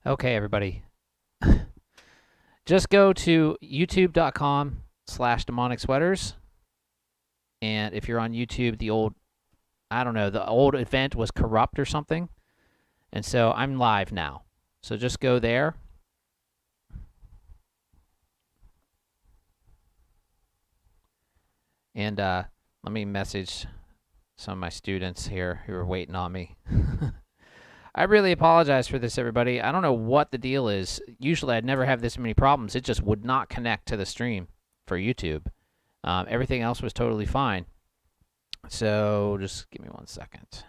Okay, everybody. Just go to youtube.com/demonic sweaters. And if you're on YouTube, the old event was corrupt or something. And so I'm live now. So just go there. And let me message some of my students here who are waiting on me. I really apologize for this, everybody. I don't know what the deal is. Usually I'd never have this many problems. It just would not connect to the stream for YouTube. Everything else was totally fine. So just give me 1 second.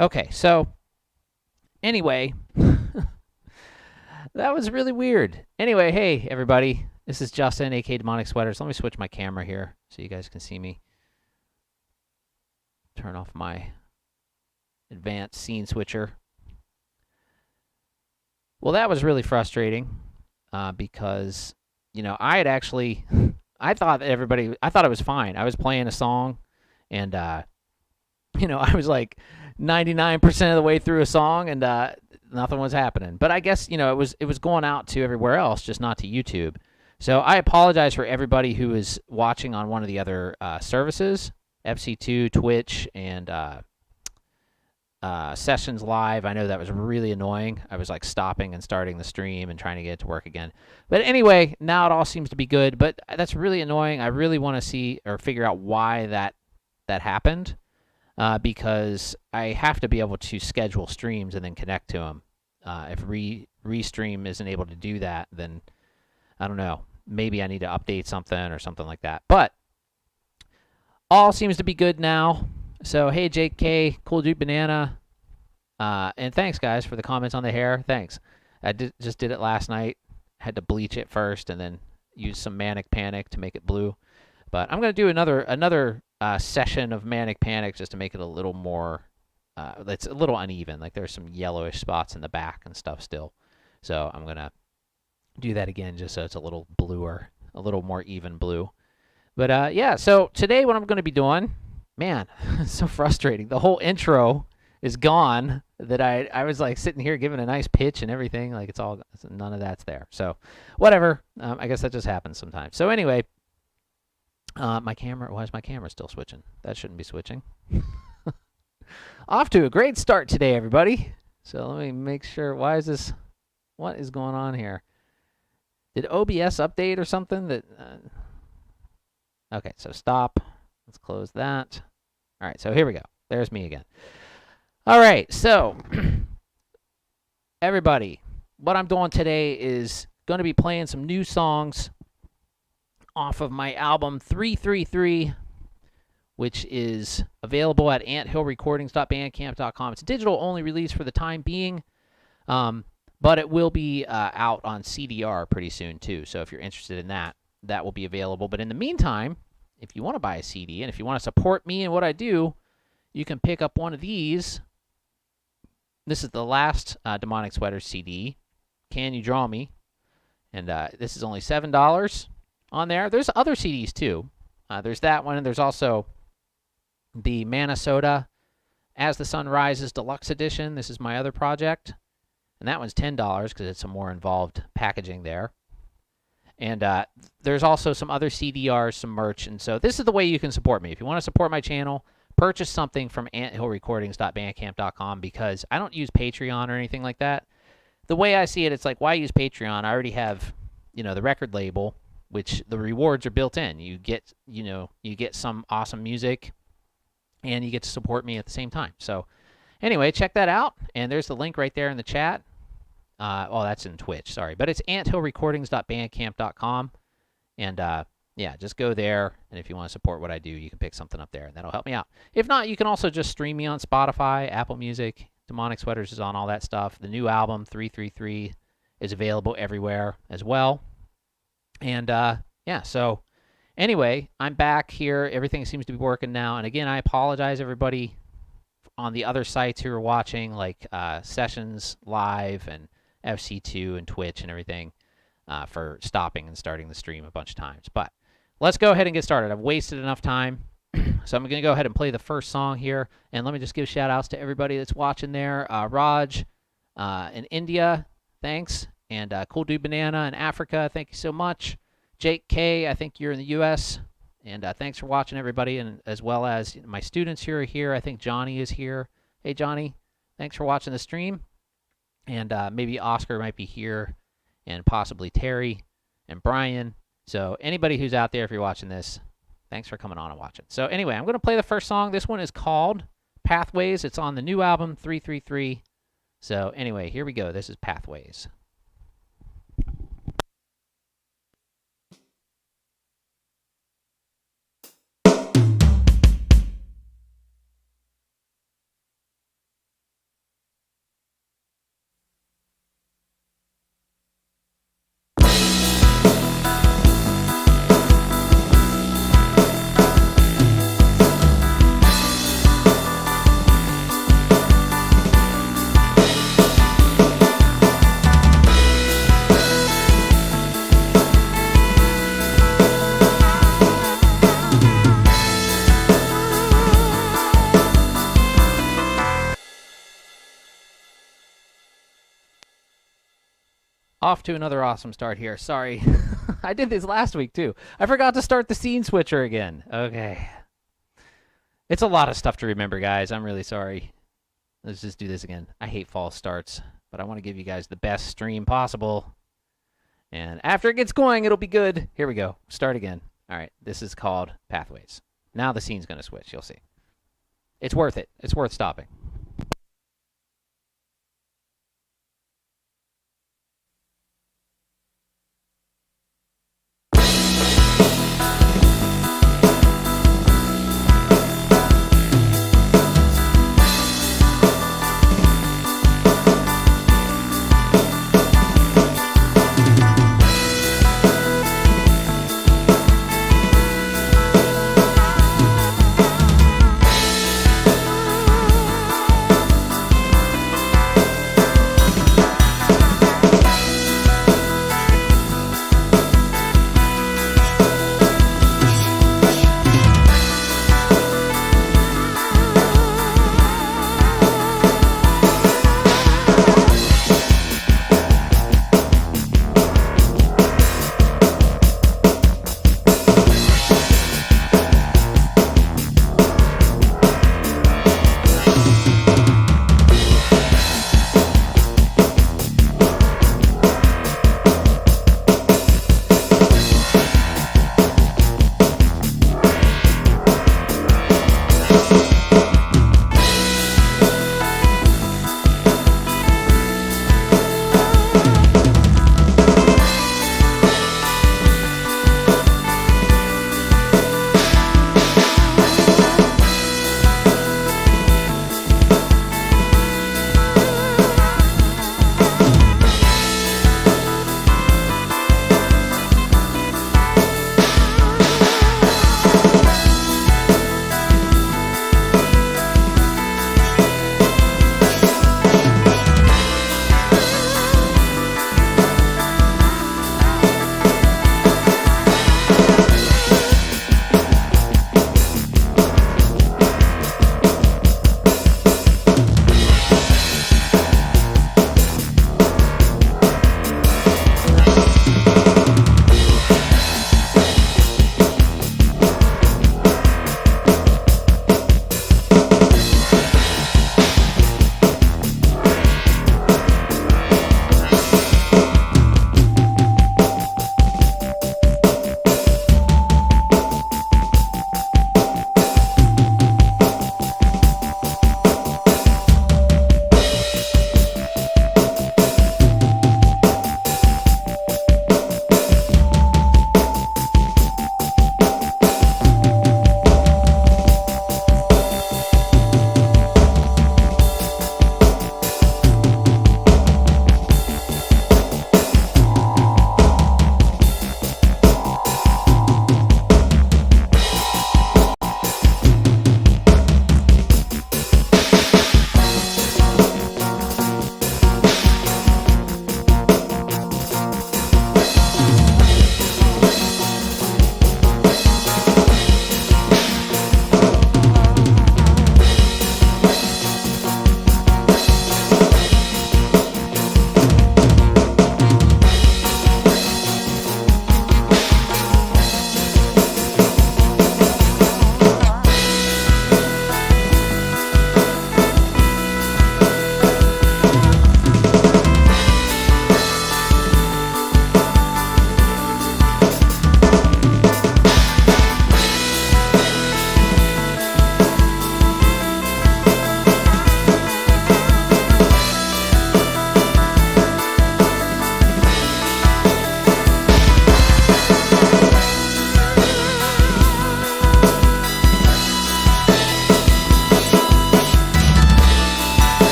Okay, so anyway, that was really weird. Anyway, hey, everybody. This is Justin, a.k.a. Demonic Sweaters. Let me switch my camera here so you guys can see me. Turn off my advanced scene switcher. Well, that was really frustrating because, you know, I had actually, I thought it was fine. I was playing a song and, you know, I was like 99% of the way through a song and nothing was happening. But I guess, you know, it was going out to everywhere else, just not to YouTube. So I apologize for everybody who is watching on one of the other services, FC2, Twitch, and Sessions Live. I know that was really annoying. I was like stopping and starting the stream and trying to get it to work again. But anyway, now it all seems to be good. But that's really annoying. I really want to see or figure out why that happened. Because I have to be able to schedule streams and then connect to them. If Restream isn't able to do that, then I don't know. Maybe I need to update something or something like that. But all seems to be good now. So, hey, JK, Cool Dude Banana. And thanks, guys, for the comments on the hair. Thanks. I just did it last night. Had to bleach it first and then use some Manic Panic to make it blue. But I'm going to do another session of Manic Panic just to make it a little more, it's a little uneven. Like there's some yellowish spots in the back and stuff still. So I'm going to do that again just so it's a little bluer, a little more even blue. But yeah, so today what I'm going to be doing, man, it's so frustrating. The whole intro is gone that I was like sitting here giving a nice pitch and everything. Like it's all, none of that's there. So whatever, I guess that just happens sometimes. So anyway, my camera, why is my camera still switching? That shouldn't be switching. Off to a great start today, everybody. So let me make sure, why is this, what is going on here? Did OBS update or something? That okay, so stop. Let's close that. All right, so here we go. There's me again. All right, so everybody, what I'm doing today is going to be playing some new songs off of my album 333, which is available at anthillrecordings.bandcamp.com. It's a digital-only release for the time being, but it will be out on CDR pretty soon, too. So if you're interested in that, that will be available. But in the meantime, if you want to buy a CD and if you want to support me and what I do, you can pick up one of these. This is the last Demonic Sweaters CD, Can You Draw Me? And this is only $7 on there. There's other CDs, too. There's that one, and there's also the Minnesota As the Sun Rises Deluxe Edition. This is my other project. And that one's $10 because it's some more involved packaging there. And there's also some other CDRs, some merch. And so this is the way you can support me. If you want to support my channel, purchase something from anthillrecordings.bandcamp.com because I don't use Patreon or anything like that. The way I see it, it's like, why use Patreon? I already have, you know, the record label, which the rewards are built in. You get, you know, you get some awesome music and you get to support me at the same time. So anyway, check that out. And there's the link right there in the chat. Oh, that's in Twitch, sorry. But it's anthillrecordings.bandcamp.com. And yeah, just go there. And if you want to support what I do, you can pick something up there, and that'll help me out. If not, you can also just stream me on Spotify, Apple Music. Demonic Sweaters is on all that stuff. The new album, 333, is available everywhere as well. And yeah, so anyway, I'm back here. Everything seems to be working now. And again, I apologize, everybody, on the other sites who are watching, like Sessions Live and FC2 and Twitch and everything, for stopping and starting the stream a bunch of times. But let's go ahead and get started. I've wasted enough time. So I'm going to go ahead and play the first song here. And let me just give shout outs to everybody that's watching there. Raj in India, thanks. And Cool Dude Banana in Africa, thank you so much. Jake K, I think you're in the U.S. And thanks for watching, everybody, and as well as my students who are here. I think Johnny is here. Hey, Johnny, thanks for watching the stream. And maybe Oscar might be here, and possibly Terry and Brian. So anybody who's out there, if you're watching this, thanks for coming on and watching. So anyway, I'm going to play the first song. This one is called Pathways. It's on the new album, 333. So anyway, here we go. This is Pathways. Off to another awesome start here. Sorry. I did this last week, too. I forgot to start the scene switcher again. Okay. It's a lot of stuff to remember, guys. I'm really sorry. Let's just do this again. I hate false starts, but I want to give you guys the best stream possible. And after it gets going, it'll be good. Here we go. Start again. All right. This is called Pathways. Now the scene's going to switch. You'll see. It's worth it. It's worth stopping.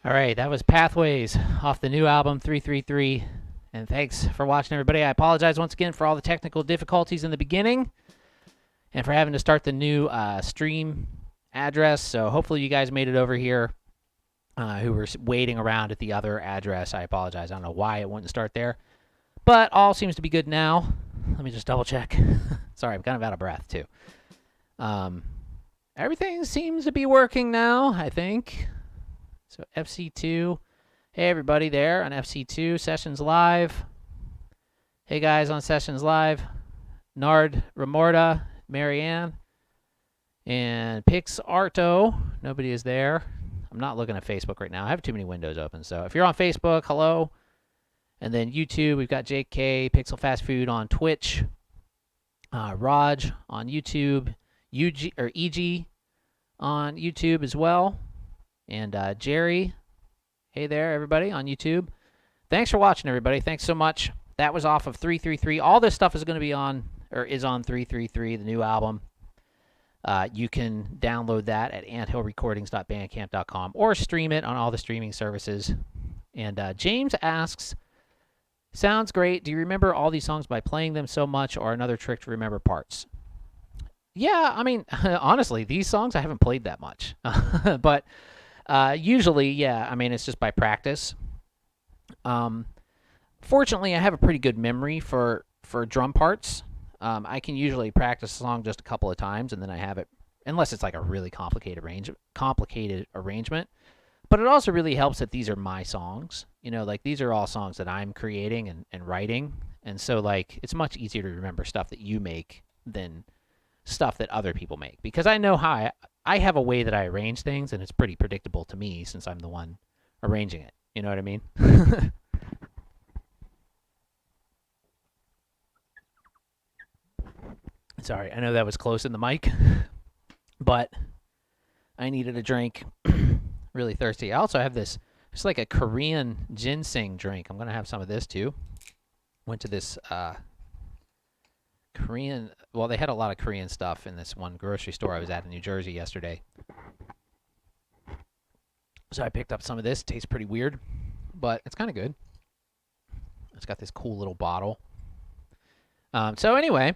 All right, that was Pathways off the new album 333. And thanks for watching, everybody. I apologize once again for all the technical difficulties in the beginning and for having to start the new stream address. So hopefully you guys made it over here who were waiting around at the other address. I apologize. I don't know why it wouldn't start there. But all seems to be good now. Let me just double check. Sorry, I'm kind of out of breath too. Everything seems to be working now, I think. So FC2. Hey, everybody there on FC2. Sessions Live. Hey, guys on Sessions Live. Nard Remorda, Marianne, and Pix Arto. Nobody is there. I'm not looking at Facebook right now. I have too many windows open. So if you're on Facebook, hello. And then YouTube, we've got JK, Pixel Fast Food on Twitch. Raj on YouTube. EG on YouTube as well. And Jerry, hey there, everybody on YouTube. Thanks for watching, everybody. Thanks so much. That was off of 333. All this stuff is going to be on, or is on 333, the new album. You can download that at anthillrecordings.bandcamp.com or stream it on all the streaming services. And James asks, sounds great. Do you remember all these songs by playing them so much, or another trick to remember parts? Yeah, I mean, honestly, these songs I haven't played that much. But usually, yeah, I mean, it's just by practice. Fortunately, I have a pretty good memory for drum parts. I can usually practice a song just a couple of times, and then I have it, unless it's like a really complicated arrangement. But it also really helps that these are my songs. You know, like these are all songs that I'm creating and writing. And so, like, it's much easier to remember stuff that you make than stuff that other people make, because I know how I have a way that I arrange things, and it's pretty predictable to me since I'm the one arranging it. You know what I mean? Sorry, I know that was close in the mic, but I needed a drink. Really thirsty. I also have this, it's like a Korean ginseng drink. I'm going to have some of this too. Went to this Korean, well, they had a lot of Korean stuff in this one grocery store I was at in New Jersey yesterday. So I picked up some of this. It tastes pretty weird, but it's kind of good. It's got this cool little bottle. So anyway,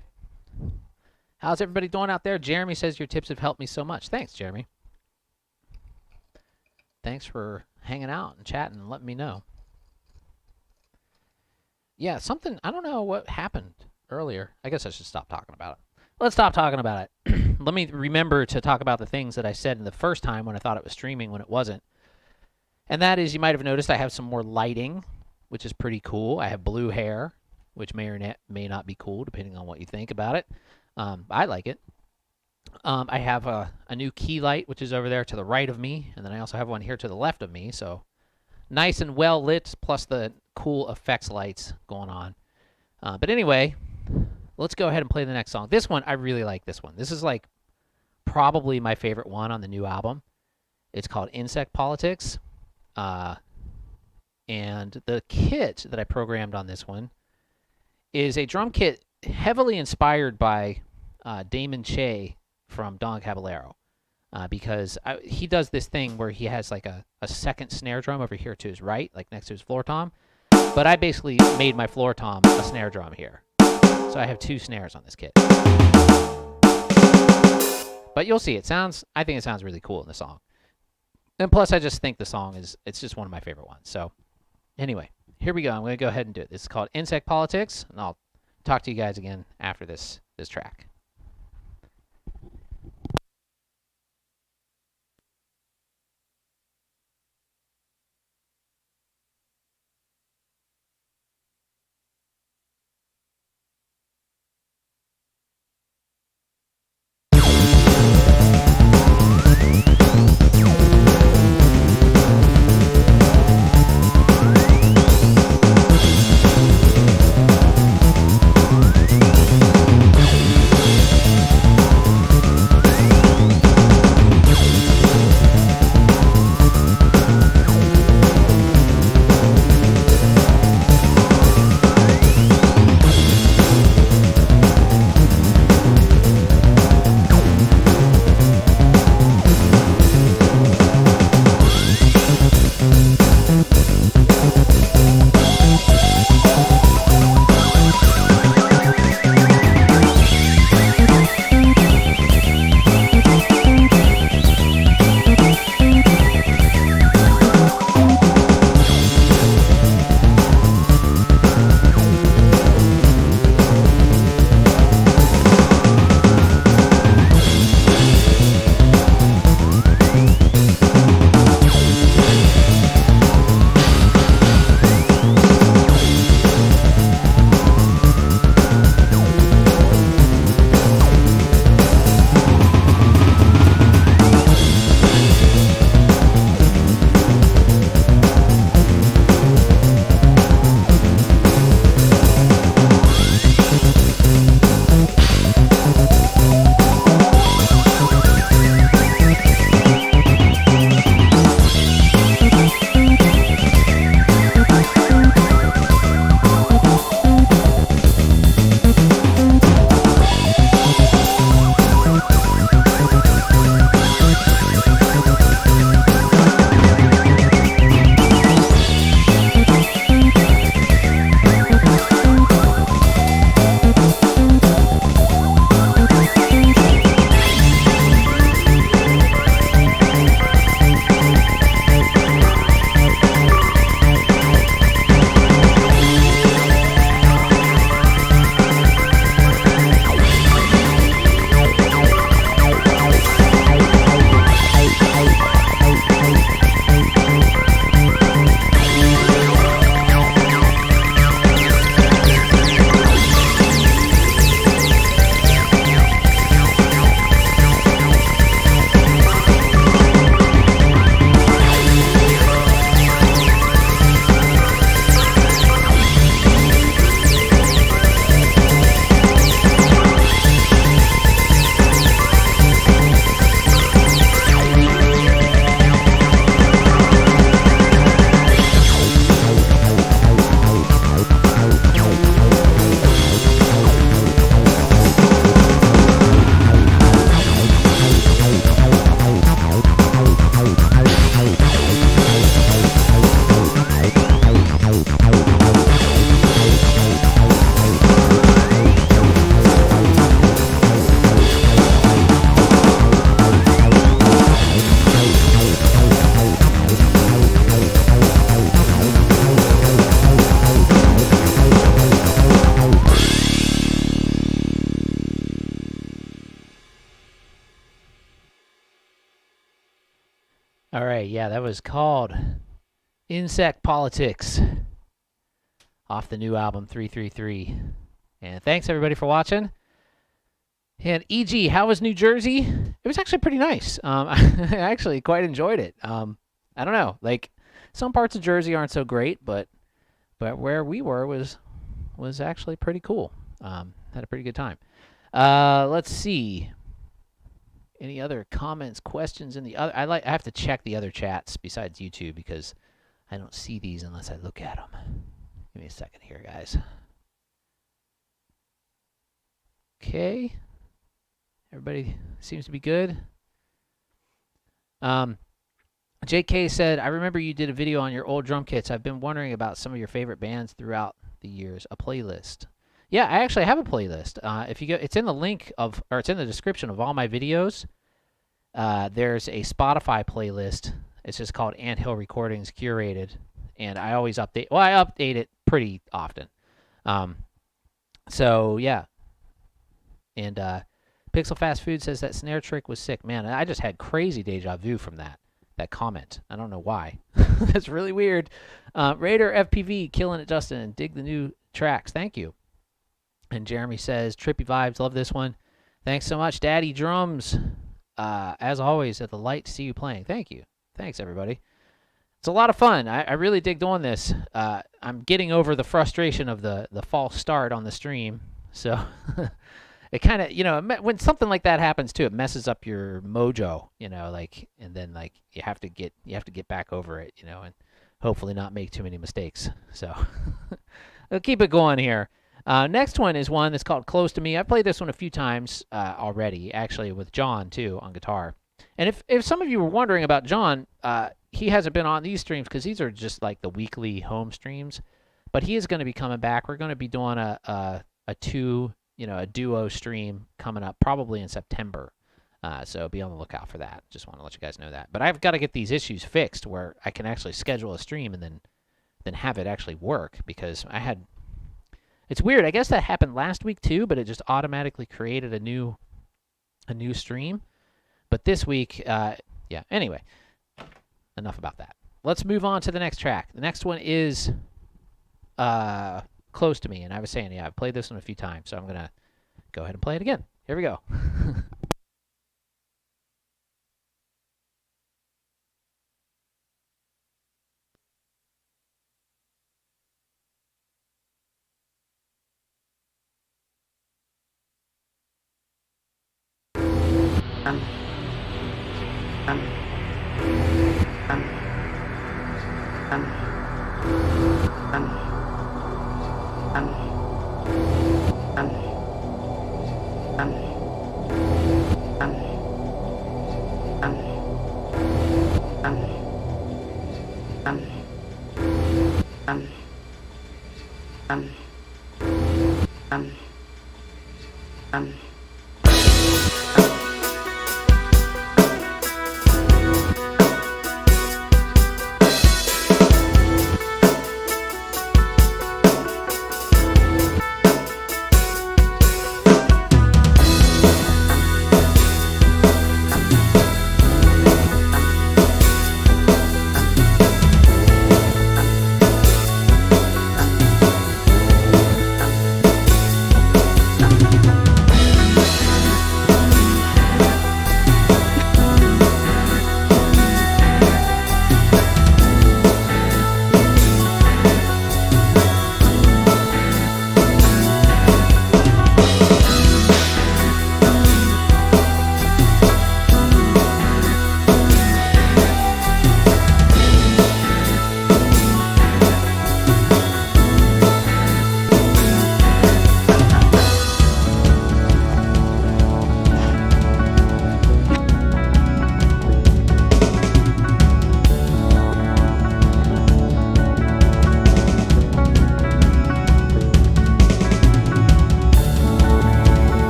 how's everybody doing out there? Jeremy says your tips have helped me so much. Thanks, Jeremy. Thanks for hanging out and chatting and letting me know. Yeah, something, I don't know what happened earlier. I guess I should stop talking about it. Let's stop talking about it. Let me remember to talk about the things that I said in the first time when I thought it was streaming when it wasn't. And that is, you might have noticed I have some more lighting, which is pretty cool. I have blue hair, which may or may not be cool, depending on what you think about it. I like it. I have a new key light, which is over there to the right of me, and then I also have one here to the left of me, so nice and well lit, plus the cool effects lights going on. But anyway, let's go ahead and play the next song. This one, I really like this one. This is like probably my favorite one on the new album. It's called Insect Politics. And the kit that I programmed on this one is a drum kit heavily inspired by Damon Che from Don Caballero, because he does this thing where he has like a second snare drum over here to his right, like next to his floor tom. But I basically made my floor tom a snare drum here. So I have two snares on this kit. But you'll see, I think it sounds really cool in the song. And plus, I just think the song it's just one of my favorite ones. So anyway, here we go. I'm going to go ahead and do it. This is called Insect Politics, and I'll talk to you guys again after this track. All right, yeah, that was called Insect Politics off the new album 333. And thanks everybody for watching. And EG, how was New Jersey? It was actually pretty nice. I actually quite enjoyed it. I don't know, like some parts of Jersey aren't so great, but where we were was actually pretty cool. Had a pretty good time. Let's see. Any other comments, questions in the other? I have to check the other chats besides YouTube because I don't see these unless I look at them. Give me a second here, guys. Okay. Everybody seems to be good. JK said, I remember you did a video on your old drum kits. I've been wondering about some of your favorite bands throughout the years. A playlist. Yeah, I actually have a playlist. If you go, it's in the link of, or it's in the description of all my videos. There's a Spotify playlist. It's just called Anthill Recordings Curated, and I always update. Well, I update it pretty often. So yeah. And Pixel Fast Food says that snare trick was sick. Man, I just had crazy deja vu from that comment. I don't know why. That's really weird. Raider FPV killing it, Justin, and dig the new tracks. Thank you. And Jeremy says, trippy vibes, love this one. Thanks so much, Daddy Drums. As always, at the light to see you playing. Thank you. Thanks, everybody. It's a lot of fun. I really dig doing this. I'm getting over the frustration of the false start on the stream. So it kind of, you know, when something like that happens too, it messes up your mojo, you know, like, and then like you have to get back over it, you know, and hopefully not make too many mistakes. So we'll keep it going here. Next one is one that's called Close to Me. I've played this one a few times already, actually with John too on guitar. And if some of you were wondering about John, he hasn't been on these streams because these are just like the weekly home streams. But he is going to be coming back. We're going to be doing a duo stream coming up probably in September. So be on the lookout for that. Just want to let you guys know that. But I've got to get these issues fixed where I can actually schedule a stream and then have it actually work, because I had. It's weird. I guess that happened last week too, but it just automatically created a new stream. But this week, yeah. Anyway, enough about that. Let's move on to the next track. The next one is Close to Me, and I was saying, yeah, I've played this one a few times, so I'm gonna go ahead and play it again. Here we go.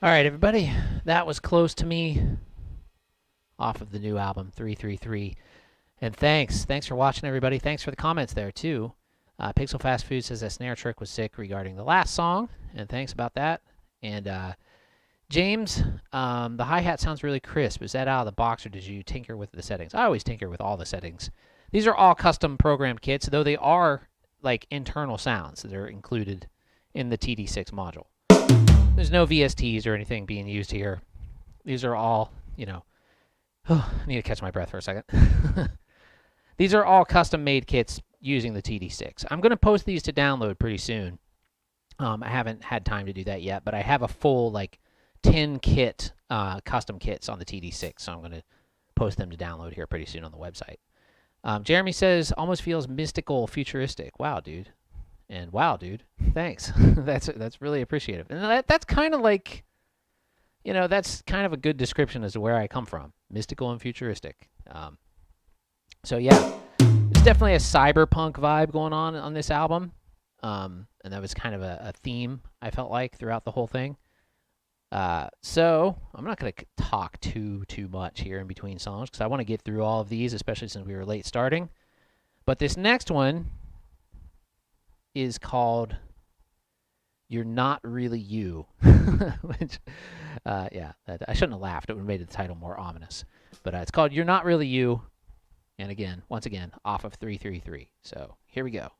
All right, everybody, that was Close to Me off of the new album 333. And thanks for watching, everybody. Thanks for the comments there too. Pixel Fast Food says that snare trick was sick regarding the last song, and thanks about that. And James, the hi-hat sounds really crisp. Is that out of the box, or did you tinker with the settings? I always tinker with all the settings. These are all custom programmed kits, though they are like internal sounds that are included in the TD-6 module. There's no VSTs or anything being used here. These are all, you know... Oh, I need to catch my breath for a second. These are all custom-made kits using the TD-6. I'm going to post these to download pretty soon. I haven't had time to do that yet, but I have a full, like, 10 kit, custom kits on the TD-6, so I'm going to post them to download here pretty soon on the website. Jeremy says, almost feels mystical, futuristic. Wow, dude. And wow, dude. Thanks. That's really appreciative. And that's kind of like, you know, that's kind of a good description as to where I come from. Mystical and futuristic. So yeah, there's definitely a cyberpunk vibe going on this album. And that was kind of a theme, I felt like, throughout the whole thing. So I'm not going to talk too much here in between songs because I want to get through all of these, especially since we were late starting. But this next one is called You're Not Really You. Which, yeah, I shouldn't have laughed. It would have made the title more ominous. But it's called You're Not Really You. And again, once again, off of 333. So here we go.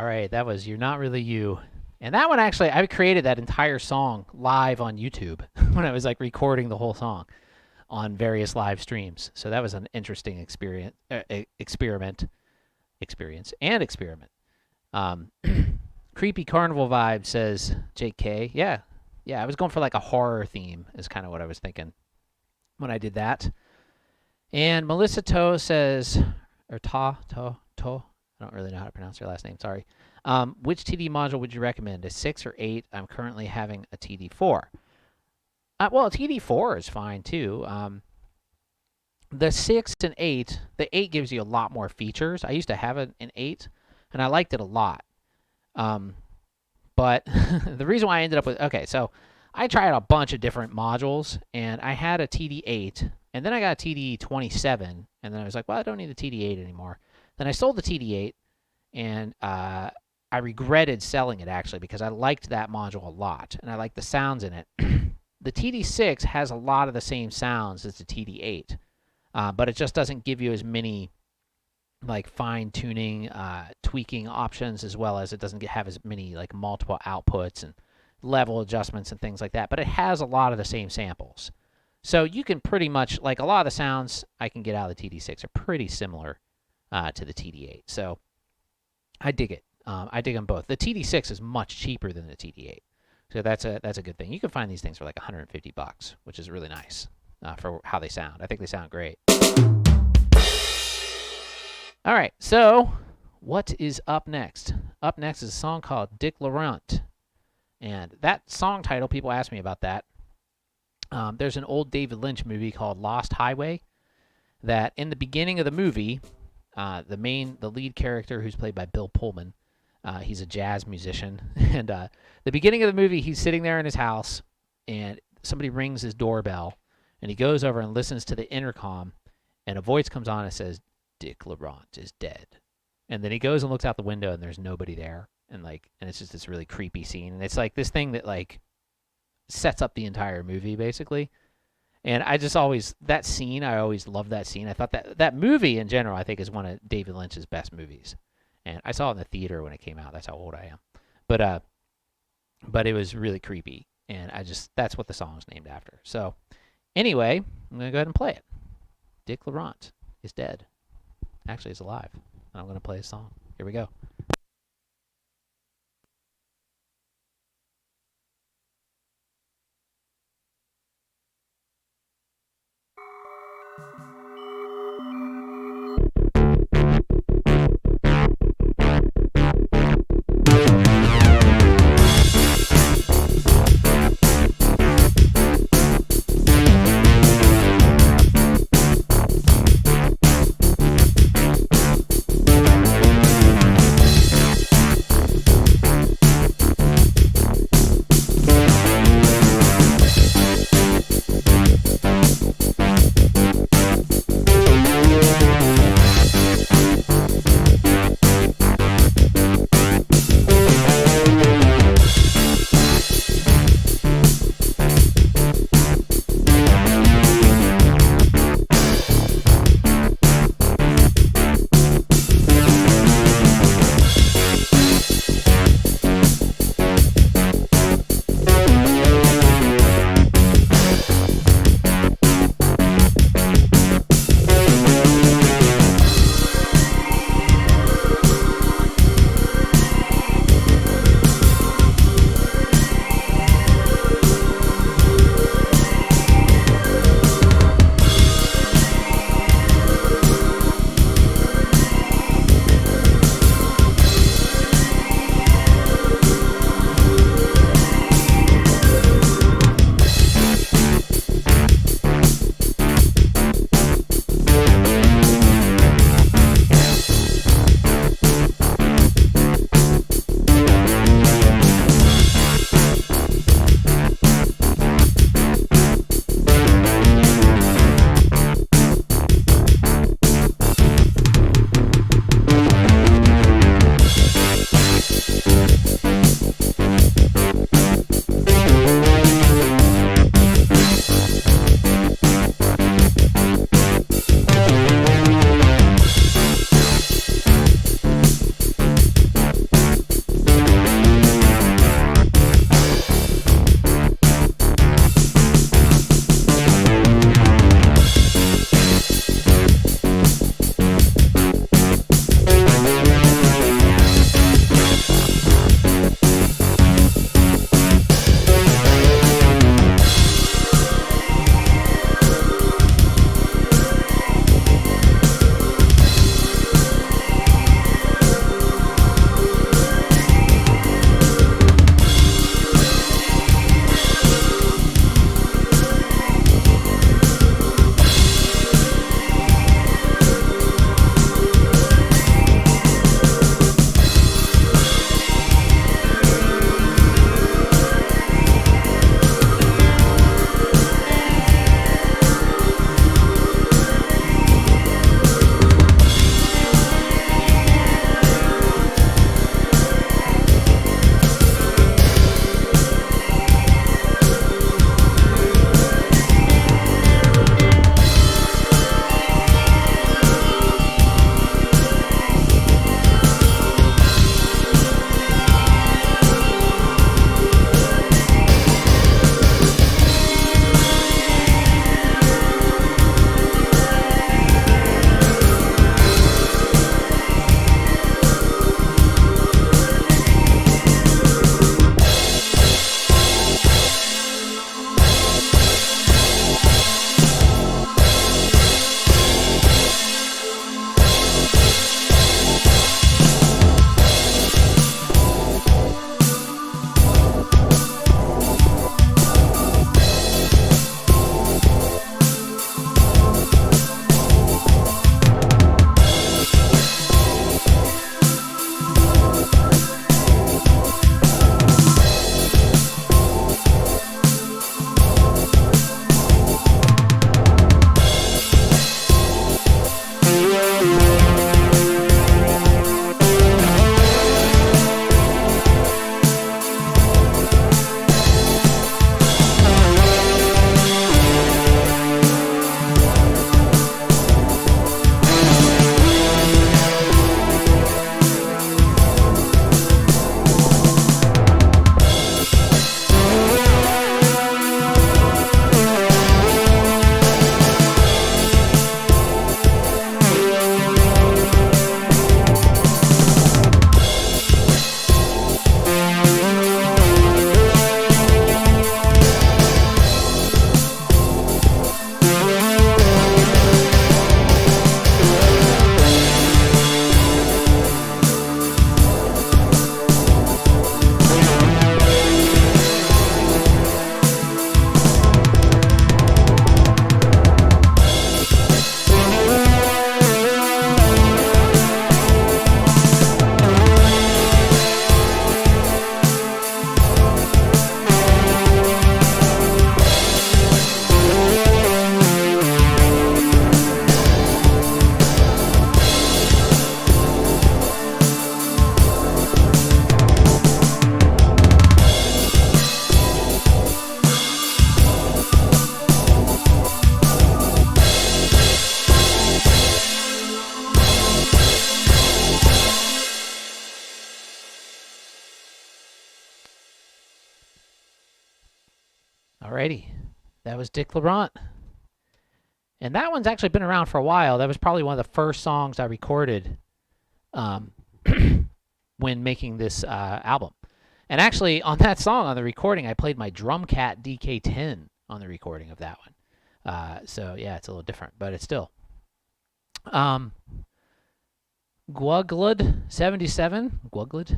right, that was You're Not Really You. And that one actually, I created that entire song live on YouTube when I was like recording the whole song on various live streams. So that was an interesting experiment. Creepy Carnival Vibe, says JK. Yeah, I was going for like a horror theme is kind of what I was thinking when I did that. And Melissa To says, or To, I don't really know how to pronounce her last name, sorry. Which TD module would you recommend, a 6 or 8? I'm currently having a TD4. Well, a TD4 is fine too. The 6 and 8, the 8 gives you a lot more features. I used to have an 8, and I liked it a lot. But the reason why I ended up with, okay, so I tried a bunch of different modules, and I had a TD8, and then I got a TD27, and then I was like, well, I don't need the TD8 anymore. Then I sold the TD8, and I regretted selling it, actually, because I liked that module a lot, and I liked the sounds in it. The TD6 has a lot of the same sounds as the TD8, but it just doesn't give you as many like fine-tuning, tweaking options, as well as it doesn't have as many like multiple outputs and level adjustments and things like that. But it has a lot of the same samples. So you can pretty much, like a lot of the sounds I can get out of the TD6 are pretty similar to the TD8. So I dig it. I dig them both. The TD6 is much cheaper than the TD8. So that's a good thing. You can find these things for like $150, which is really nice for how they sound. I think they sound great. All right, so what is up next? Up next is a song called Dick Laurent. And that song title, people ask me about that. There's an old David Lynch movie called Lost Highway that in the beginning of the movie, the lead character, who's played by Bill Pullman, he's a jazz musician. And the beginning of the movie, he's sitting there in his house, and somebody rings his doorbell, and he goes over and listens to the intercom, and a voice comes on and says, Dick Laurent is dead. And then he goes and looks out the window, and there's nobody there. And it's just this really creepy scene. And it's like this thing that like sets up the entire movie, basically. And I just always, that scene, I always loved that scene. I thought that movie in general, I think, is one of David Lynch's best movies. And I saw it in the theater when it came out. That's how old I am. But it was really creepy. And that's what the song's named after. So anyway, I'm going to go ahead and play it. Dick Laurent is dead. Actually, he's alive. And I'm going to play his song. Here we go. Alrighty. That was Dick Laurent. And that one's actually been around for a while. That was probably one of the first songs I recorded when making this album. And actually, on that song, on the recording, I played my Drumcat DK10 on the recording of that one. So, yeah, it's a little different, but it's still. Guglud77, Guglud.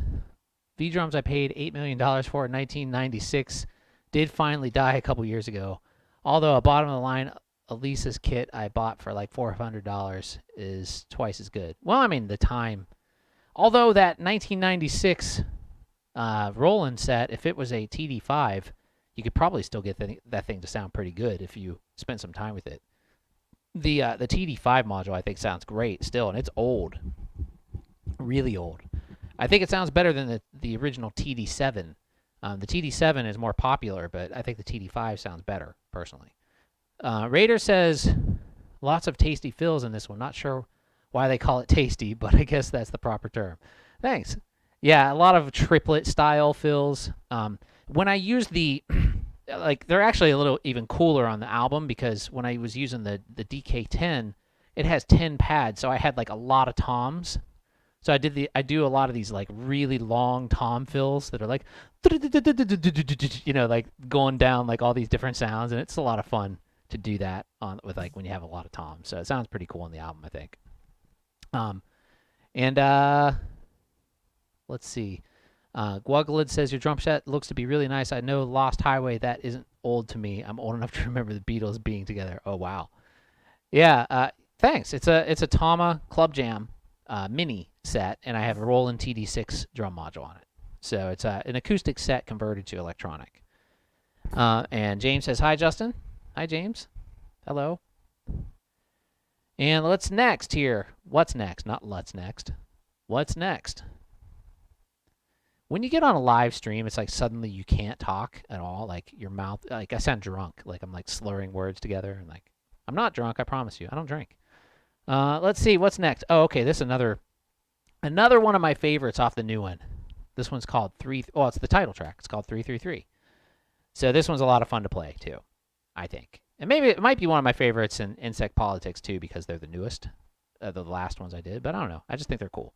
V-drums I paid $8 million for in 1996. Did finally die a couple years ago. Although a bottom-of-the-line Elisa's kit I bought for like $400 is twice as good. Well, I mean, the time. Although that 1996 Roland set, if it was a TD-5, you could probably still get that thing to sound pretty good if you spent some time with it. The TD-5 module, I think, sounds great still, and it's old. Really old. I think it sounds better than the original TD-7. The TD-7 is more popular, but I think the TD-5 sounds better, personally. Raider says, lots of tasty fills in this one. Not sure why they call it tasty, but I guess that's the proper term. Thanks. Yeah, a lot of triplet-style fills. When I use the... like, they're actually a little even cooler on the album, because when I was using the DK10, it has 10 pads, so I had, like, a lot of toms. So I do a lot of these like really long tom fills that are like, you know, like going down like all these different sounds, and it's a lot of fun to do that with like when you have a lot of toms. So it sounds pretty cool on the album, I think. Let's see. Guagalid says your drum set looks to be really nice. I know Lost Highway, that isn't old to me. I'm old enough to remember the Beatles being together. Oh wow. Yeah. Thanks. It's a Tama Club-Jam Mini set, and I have a Roland TD-6 drum module on it. So it's an acoustic set converted to electronic. And James says, hi, Justin. Hi, James. Hello. And what's next here? What's next? Not let's next. What's next? When you get on a live stream, it's like suddenly you can't talk at all. Like your mouth, like I sound drunk. Like I'm like slurring words together. And like, I'm not drunk, I promise you. I don't drink. Let's see, what's next? Oh, okay, this is another one of my favorites off the new one. This one's called it's the title track. It's called 333. So this one's a lot of fun to play, too, I think. And maybe it might be one of my favorites in Insect Politics, too, because they're the newest, the last ones I did. But I don't know. I just think they're cool.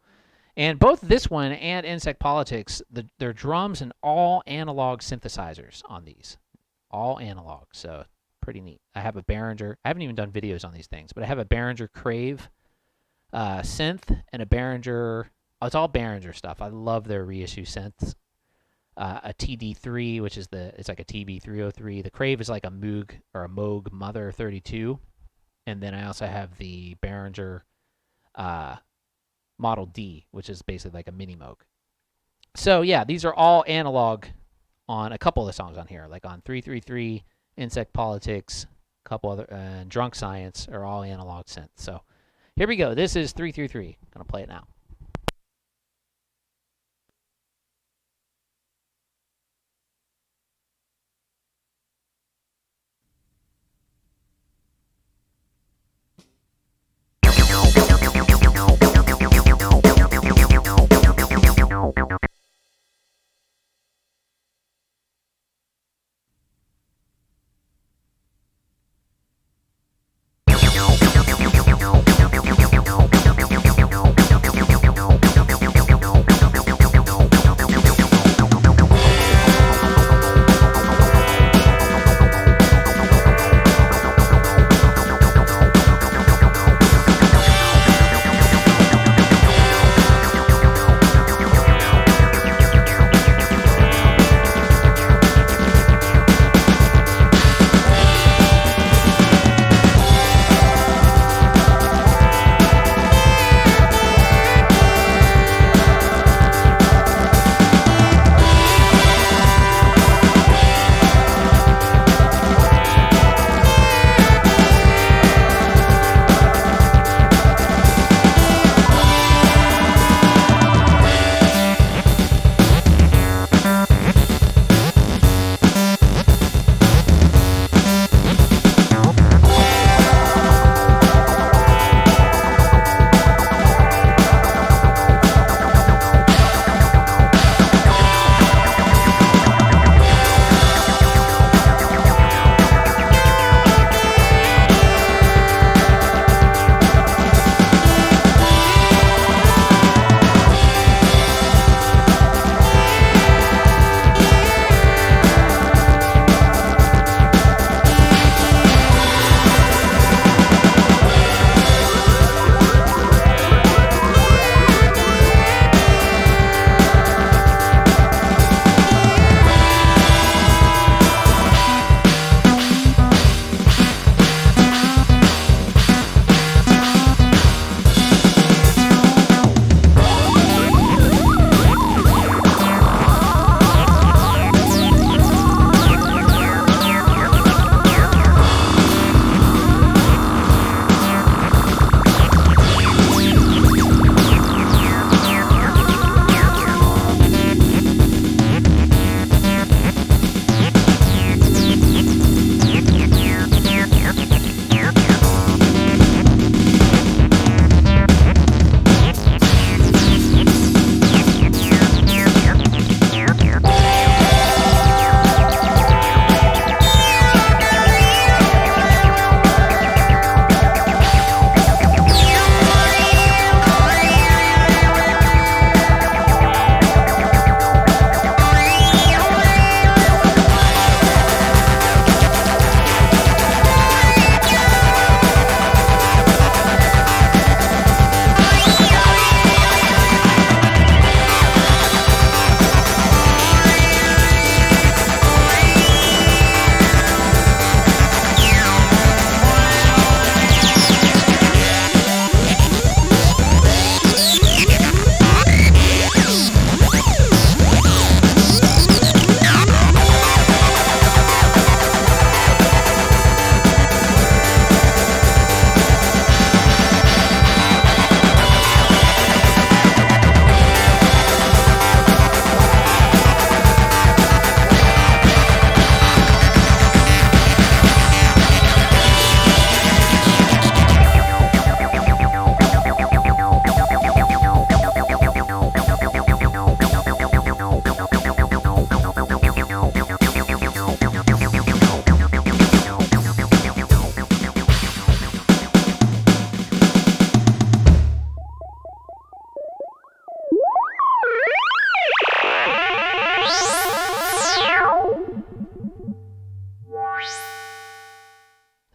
And both this one and Insect Politics, they're drums and all analog synthesizers on these. All analog, so pretty neat. I have a Behringer. I haven't even done videos on these things, but I have a Behringer Crave synth and a Behringer. Oh, it's all Behringer stuff. I love their reissue synths. A TD3, which is it's like a TB303. The Crave is like a Moog or a Moog Mother 32, and then I also have the Behringer Model D, which is basically like a mini Moog. So yeah, these are all analog on a couple of the songs on here, like on 333. Insect Politics, a couple other, and Drunk Science are all analog synths. So here we go. This is 333. I'm going to play it now.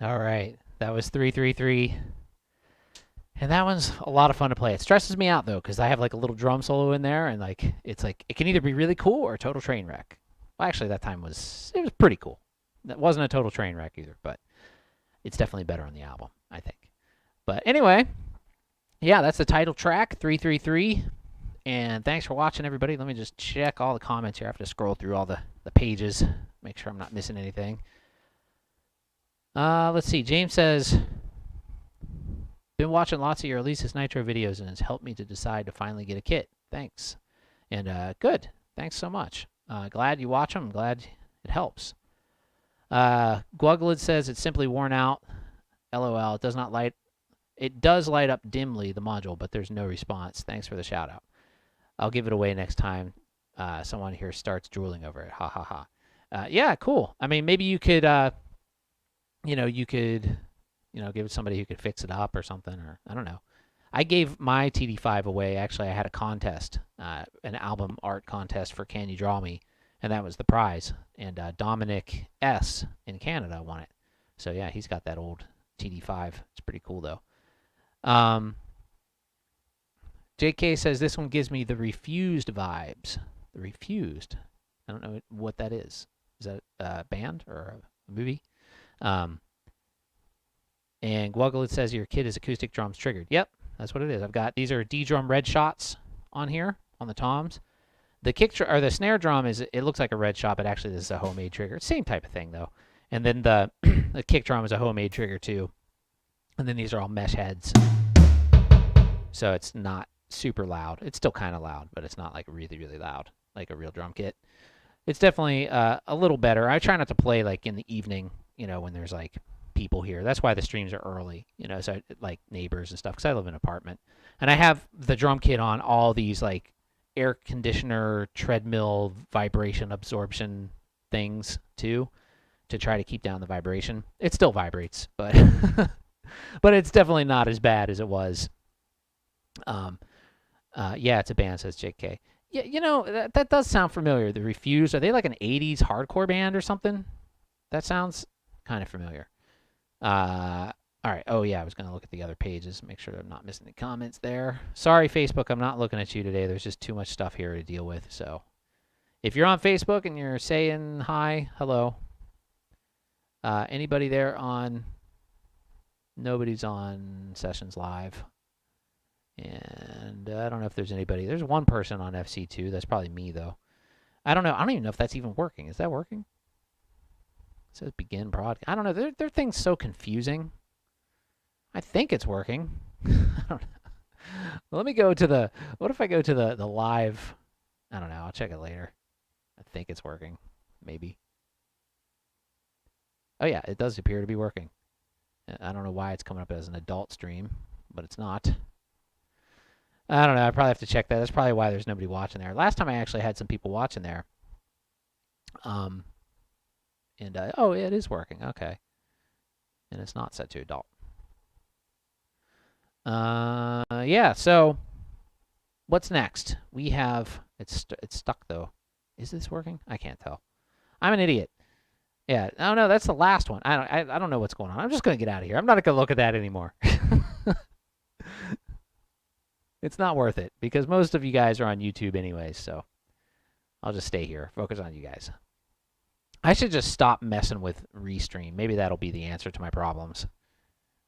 All right, that was 333. And that one's a lot of fun to play. It stresses me out, though, because I have like a little drum solo in there, and like it's like it can either be really cool or a total train wreck. Well, actually, that time was pretty cool. That wasn't a total train wreck either, but it's definitely better on the album, I think. But anyway, yeah, that's the title track, 333. And thanks for watching, everybody. Let me just check all the comments here. I have to scroll through all the pages, make sure I'm not missing anything. Let's see. James says, been watching lots of your Elisa's Nitro videos, and it's helped me to decide to finally get a kit. Thanks. And good. Thanks so much. Glad you watch them. Glad it helps. Guglid says it's simply worn out. LOL. It does not light. It does light up dimly, the module, but there's no response. Thanks for the shout out. I'll give it away next time someone here starts drooling over it. Ha ha ha. Yeah, cool. I mean, maybe you could, you could give it somebody who could fix it up or something, or I don't know. I gave my TD-5 away. Actually, I had a contest, an album art contest for Can You Draw Me, and that was the prize. And Dominic S. in Canada won it. So yeah, he's got that old TD-5. It's pretty cool though. JK says this one gives me the Refused vibes. The Refused. I don't know what that is. Is that a band or a movie? And Gwuggled says your kit is acoustic drums triggered. Yep, that's what it is. I've got, these are ddrum redshots on here, on the toms. The the snare drum it looks like a red shot, but actually this is a homemade trigger. Same type of thing though. And then the the kick drum is a homemade trigger too. And then these are all mesh heads. So it's not super loud. It's still kind of loud, but it's not like really, really loud, like a real drum kit. It's definitely a little better. I try not to play like in the evening, when there's like people here. That's why the streams are early, so like neighbors and stuff, because I live in an apartment. And I have the drum kit on all these like air conditioner, treadmill, vibration absorption things too, to try to keep down the vibration. It still vibrates, but but it's definitely not as bad as it was. Yeah, it's a band, says JK. Yeah, that does sound familiar. The Refused, are they like an 80s hardcore band or something? That sounds kind of familiar. All right. Oh, yeah, I was going to look at the other pages, make sure I'm not missing any comments there. Sorry, Facebook, I'm not looking at you today. There's just too much stuff here to deal with. So if you're on Facebook and you're saying hi, hello. Anybody there on... Nobody's on Sessions Live. And I don't know if there's anybody. There's one person on FC2. That's probably me, though. I don't know. I don't even know if that's even working. Is that working? It says begin broadcast. I don't know. Their thing's so confusing. I think it's working. I don't know. Let me go to the... What if I go to the live... I don't know. I'll check it later. I think it's working. Maybe. Oh, yeah. It does appear to be working. I don't know why it's coming up as an adult stream, but it's not. I don't know. I probably have to check that. That's probably why there's nobody watching there. Last time I actually had some people watching there. Oh, it is working. Okay. And it's not set to adult. Yeah, so what's next? We have... It's stuck, though. Is this working? I can't tell. I'm an idiot. Yeah. Oh, no, that's the last one. I don't know what's going on. I'm just going to get out of here. I'm not going to look at that anymore. It's not worth it, because most of you guys are on YouTube anyways, so I'll just stay here. Focus on you guys. I should just stop messing with Restream. Maybe that'll be the answer to my problems.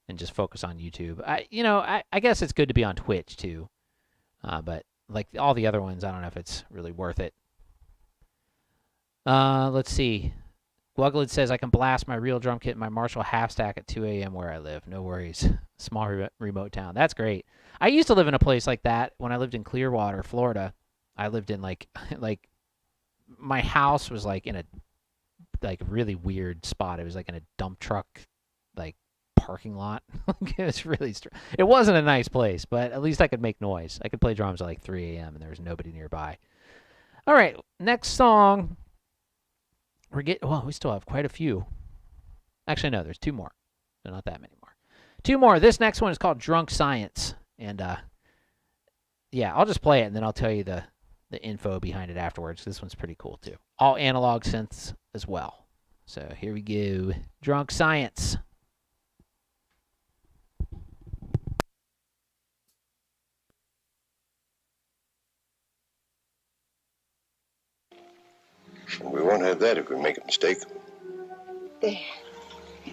And just focus on YouTube. I guess it's good to be on Twitch, too. But like all the other ones, I don't know if it's really worth it. Let's see. Gwugglid says, I can blast my real drum kit in my Marshall half stack at 2 a.m. where I live. No worries. Small remote town. That's great. I used to live in a place like that when I lived in Clearwater, Florida. I lived in like my house was like in a really weird spot. It was like in a dump truck like parking lot. It was really it wasn't a nice place, but at least I could make noise. I could play drums at like 3 a.m. and there was nobody nearby. All right, next song. We still have quite a few. Actually, no, there's two more. So not that many more. Two more. This next one is called Drunk Science. And, yeah, I'll just play it, and then I'll tell you the info behind it afterwards. This one's pretty cool, too. All analog synths as well. So here we go. Drunk Science. We won't have that if we make a mistake. There. Am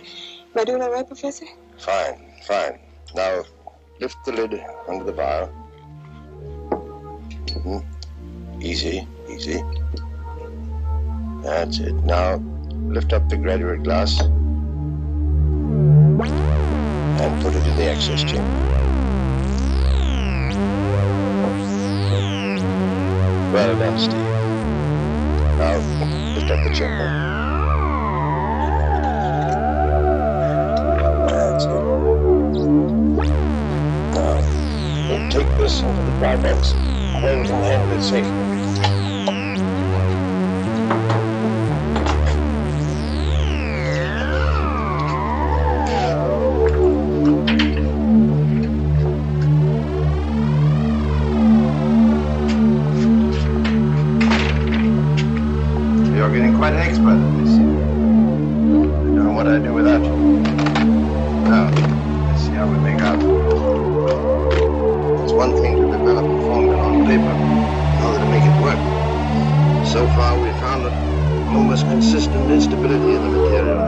I doing all right, Professor? Fine, fine. Now, lift the lid under the vial. Easy, easy. That's it. Now, lift up the graduate glass and put it in the access chamber. Well done, Steve. Now, lift up the chamber. That's it. Now, we'll take this into the dry box. Where we can handle it safely. You're getting quite an expert at this. I don't know what I'd do without you. Now, let's see how we make out. It's one thing to develop a formula on paper, another to make it work. So far, we found an almost consistent instability in the material.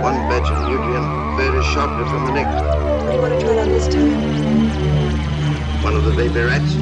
One batch of nutrient varies sharply from the next. What do you want to try on this time? One of the vaporettes.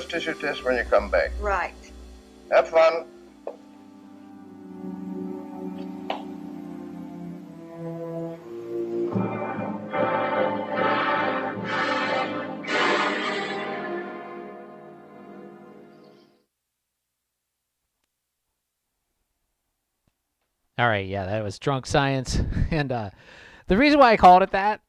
Tissue test when you come back. Right. Have fun. All right, yeah, that was Drunk Science. And the reason why I called it that,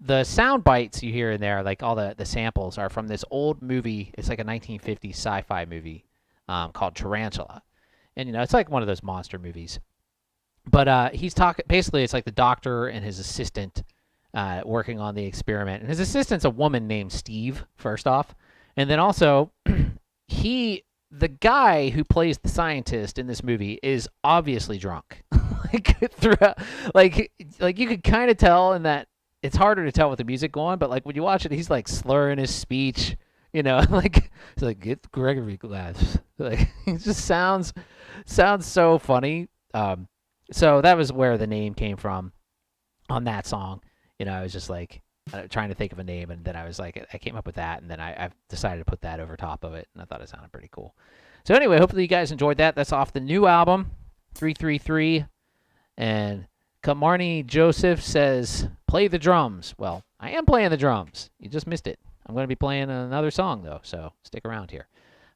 the sound bites you hear in there, like all the samples, are from this old movie. It's like a 1950s sci-fi movie called Tarantula. And, you know, it's like one of those monster movies. But he's talking, basically, it's like the doctor and his assistant working on the experiment. And his assistant's a woman named Steve, first off. And then also, the guy who plays the scientist in this movie is obviously drunk. like you could kind of tell in that. It's harder to tell with the music going, but like when you watch it, he's like slurring his speech, you know, like he's like, get Gregory glass. Like it just sounds so funny. So that was where the name came from on that song. You know, I was just like trying to think of a name, and then I was like, I came up with that, and then I've decided to put that over top of it, and I thought it sounded pretty cool. So anyway, hopefully you guys enjoyed that. That's off the new album, 333, and Kamarni Joseph says, play the drums. Well, I am playing the drums. You just missed it. I'm going to be playing another song, though, so stick around here.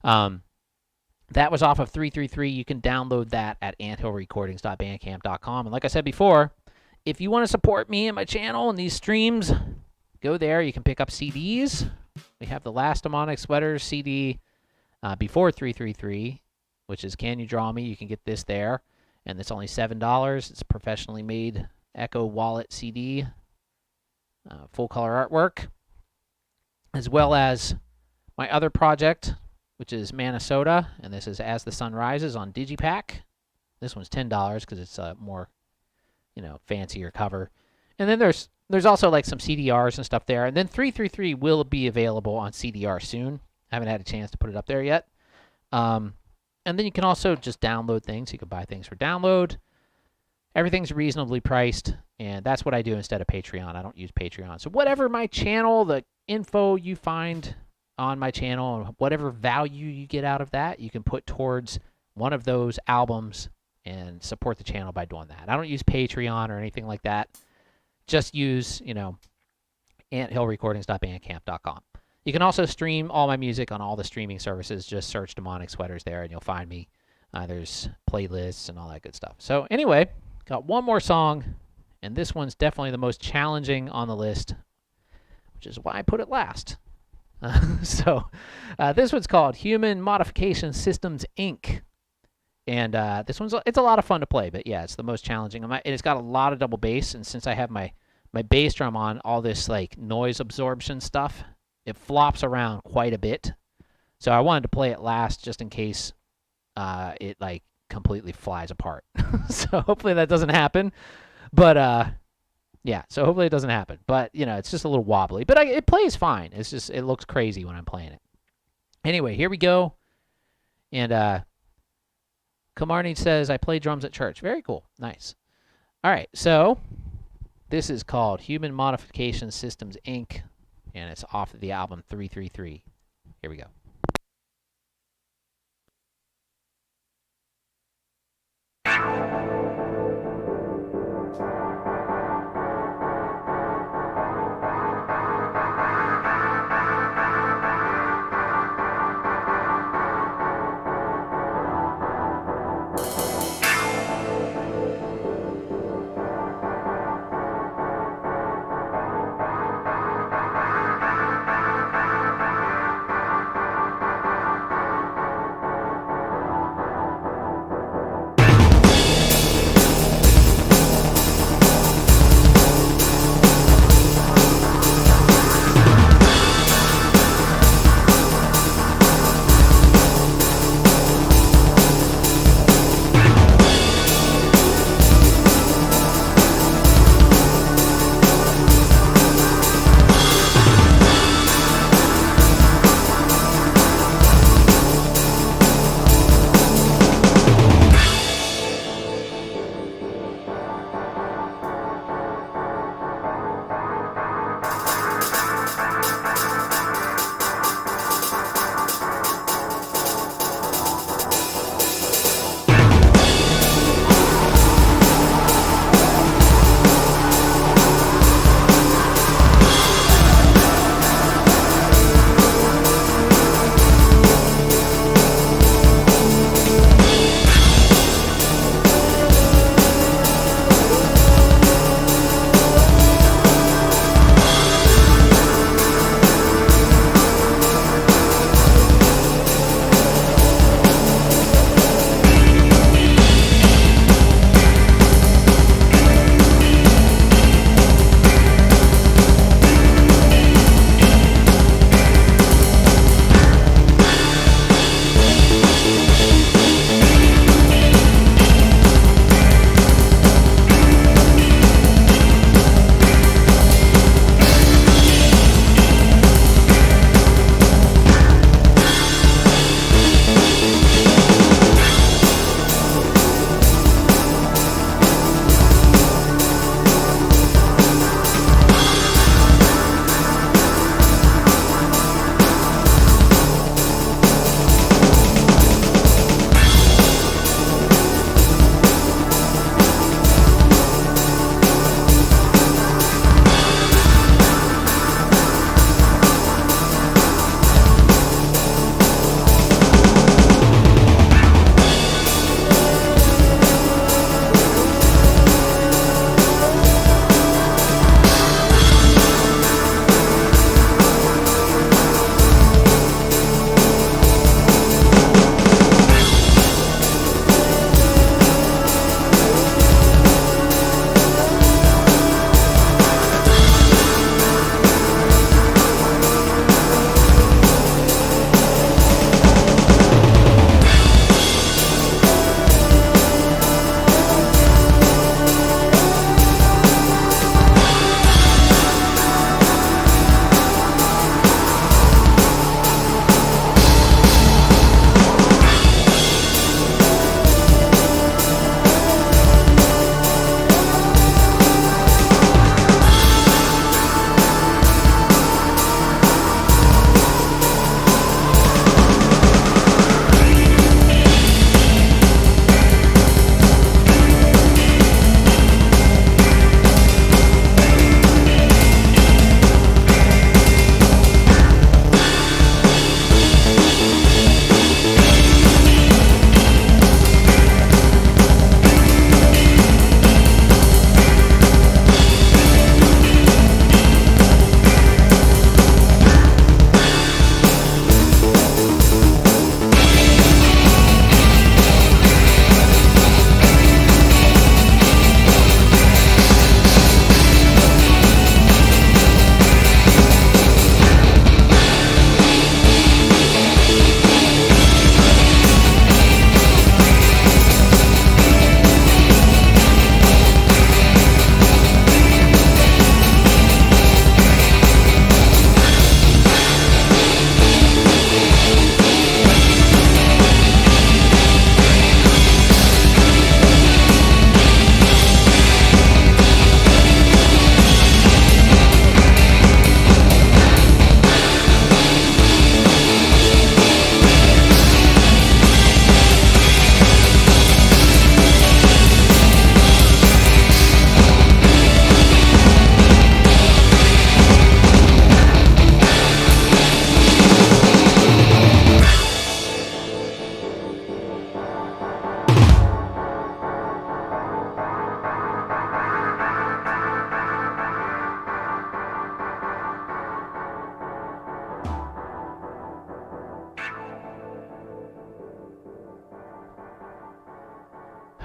That was off of 333. You can download that at anthillrecordings.bandcamp.com. And like I said before, if you want to support me and my channel and these streams, go there. You can pick up CDs. We have the Last Demonic Sweaters CD before 333, which is Can You Draw Me? You can get this there. And it's only $7. It's a professionally made Echo Wallet CD. full color artwork, as well as my other project, which is Minnesota, and this is As the Sun Rises on Digipack. This one's $10 because it's a more, fancier cover. And then there's also like some CDRs and stuff there. And then 333 will be available on CDR soon. I haven't had a chance to put it up there yet. And then you can also just download things. You can buy things for download. Everything's reasonably priced, and that's what I do instead of Patreon. I don't use Patreon. So whatever my channel, the info you find on my channel, and whatever value you get out of that, you can put towards one of those albums and support the channel by doing that. I don't use Patreon or anything like that. Just use, anthillrecordings.bandcamp.com. You can also stream all my music on all the streaming services. Just search Demonic Sweaters there, and you'll find me. There's playlists and all that good stuff. So anyway, got one more song, and this one's definitely the most challenging on the list, which is why I put it last. This one's called Human Modification Systems, Inc. And it's a lot of fun to play, but yeah, it's the most challenging. And it's got a lot of double bass, and since I have my bass drum on all this like noise absorption stuff, it flops around quite a bit. So I wanted to play it last just in case it like completely flies apart. So hopefully that doesn't happen. But yeah, so hopefully it doesn't happen. But it's just a little wobbly. But it plays fine. It's just it looks crazy when I'm playing it. Anyway, here we go. And Kamarni says, I play drums at church. Very cool. Nice. All right, so this is called Human Modification Systems, Inc., and it's off of the album 333. Here we go.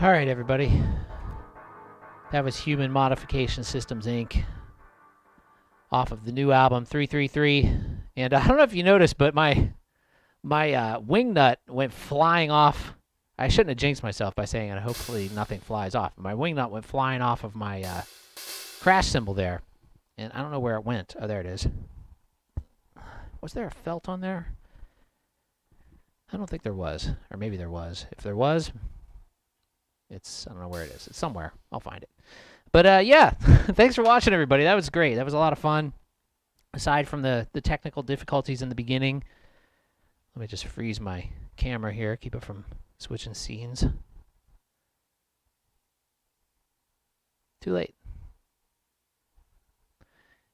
All right, everybody. That was Human Modification Systems, Inc. off of the new album 333. And I don't know if you noticed, but my wing nut went flying off. I shouldn't have jinxed myself by saying it. Hopefully nothing flies off. My wing nut went flying off of my crash cymbal there. And I don't know where it went. Oh, there it is. Was there a felt on there? I don't think there was. Or maybe there was. If there was, I don't know where it is. It's somewhere. I'll find it. But yeah, thanks for watching, everybody. That was great. That was a lot of fun. Aside from the technical difficulties in the beginning. Let me just freeze my camera here. Keep it from switching scenes. Too late.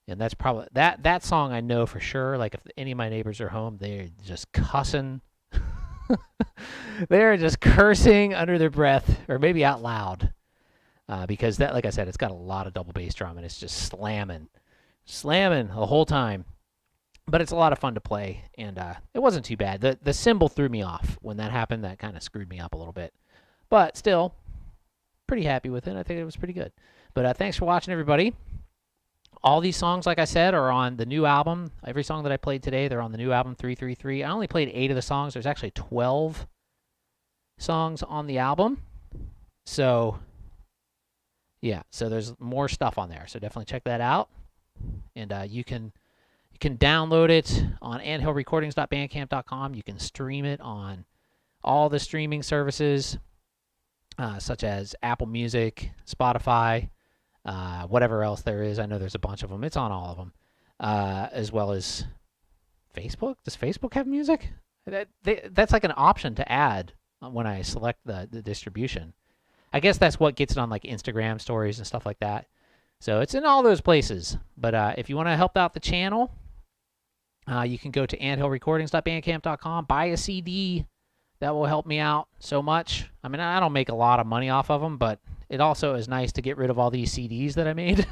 And that's probably that song I know for sure. Like if any of my neighbors are home, they're just cussing. They're just cursing under their breath, or maybe out loud, because that, like I said, it's got a lot of double bass drum and it's just slamming the whole time. But it's a lot of fun to play, and it wasn't too bad. The cymbal threw me off when that happened. That kind of screwed me up a little bit, but still, pretty happy with it. I think it was pretty good. But thanks for watching, everybody. All these songs, like I said, are on the new album. Every song that I played today, they're on the new album 333. I only played 8 of the songs. There's actually 12 songs on the album. So, yeah, so there's more stuff on there. So definitely check that out. And you can download it on anthillrecordings.bandcamp.com. You can stream it on all the streaming services, such as Apple Music, Spotify, whatever else there is. I know there's a bunch of them. It's on all of them, as well as Facebook. Does Facebook have music? That's like an option to add when I select the distribution. I guess that's what gets it on like Instagram stories and stuff like that. So it's in all those places. But if you want to help out the channel, you can go to anthillrecordings.bandcamp.com, buy a CD. That will help me out so much. I mean, I don't make a lot of money off of them, but it also is nice to get rid of all these CDs that I made.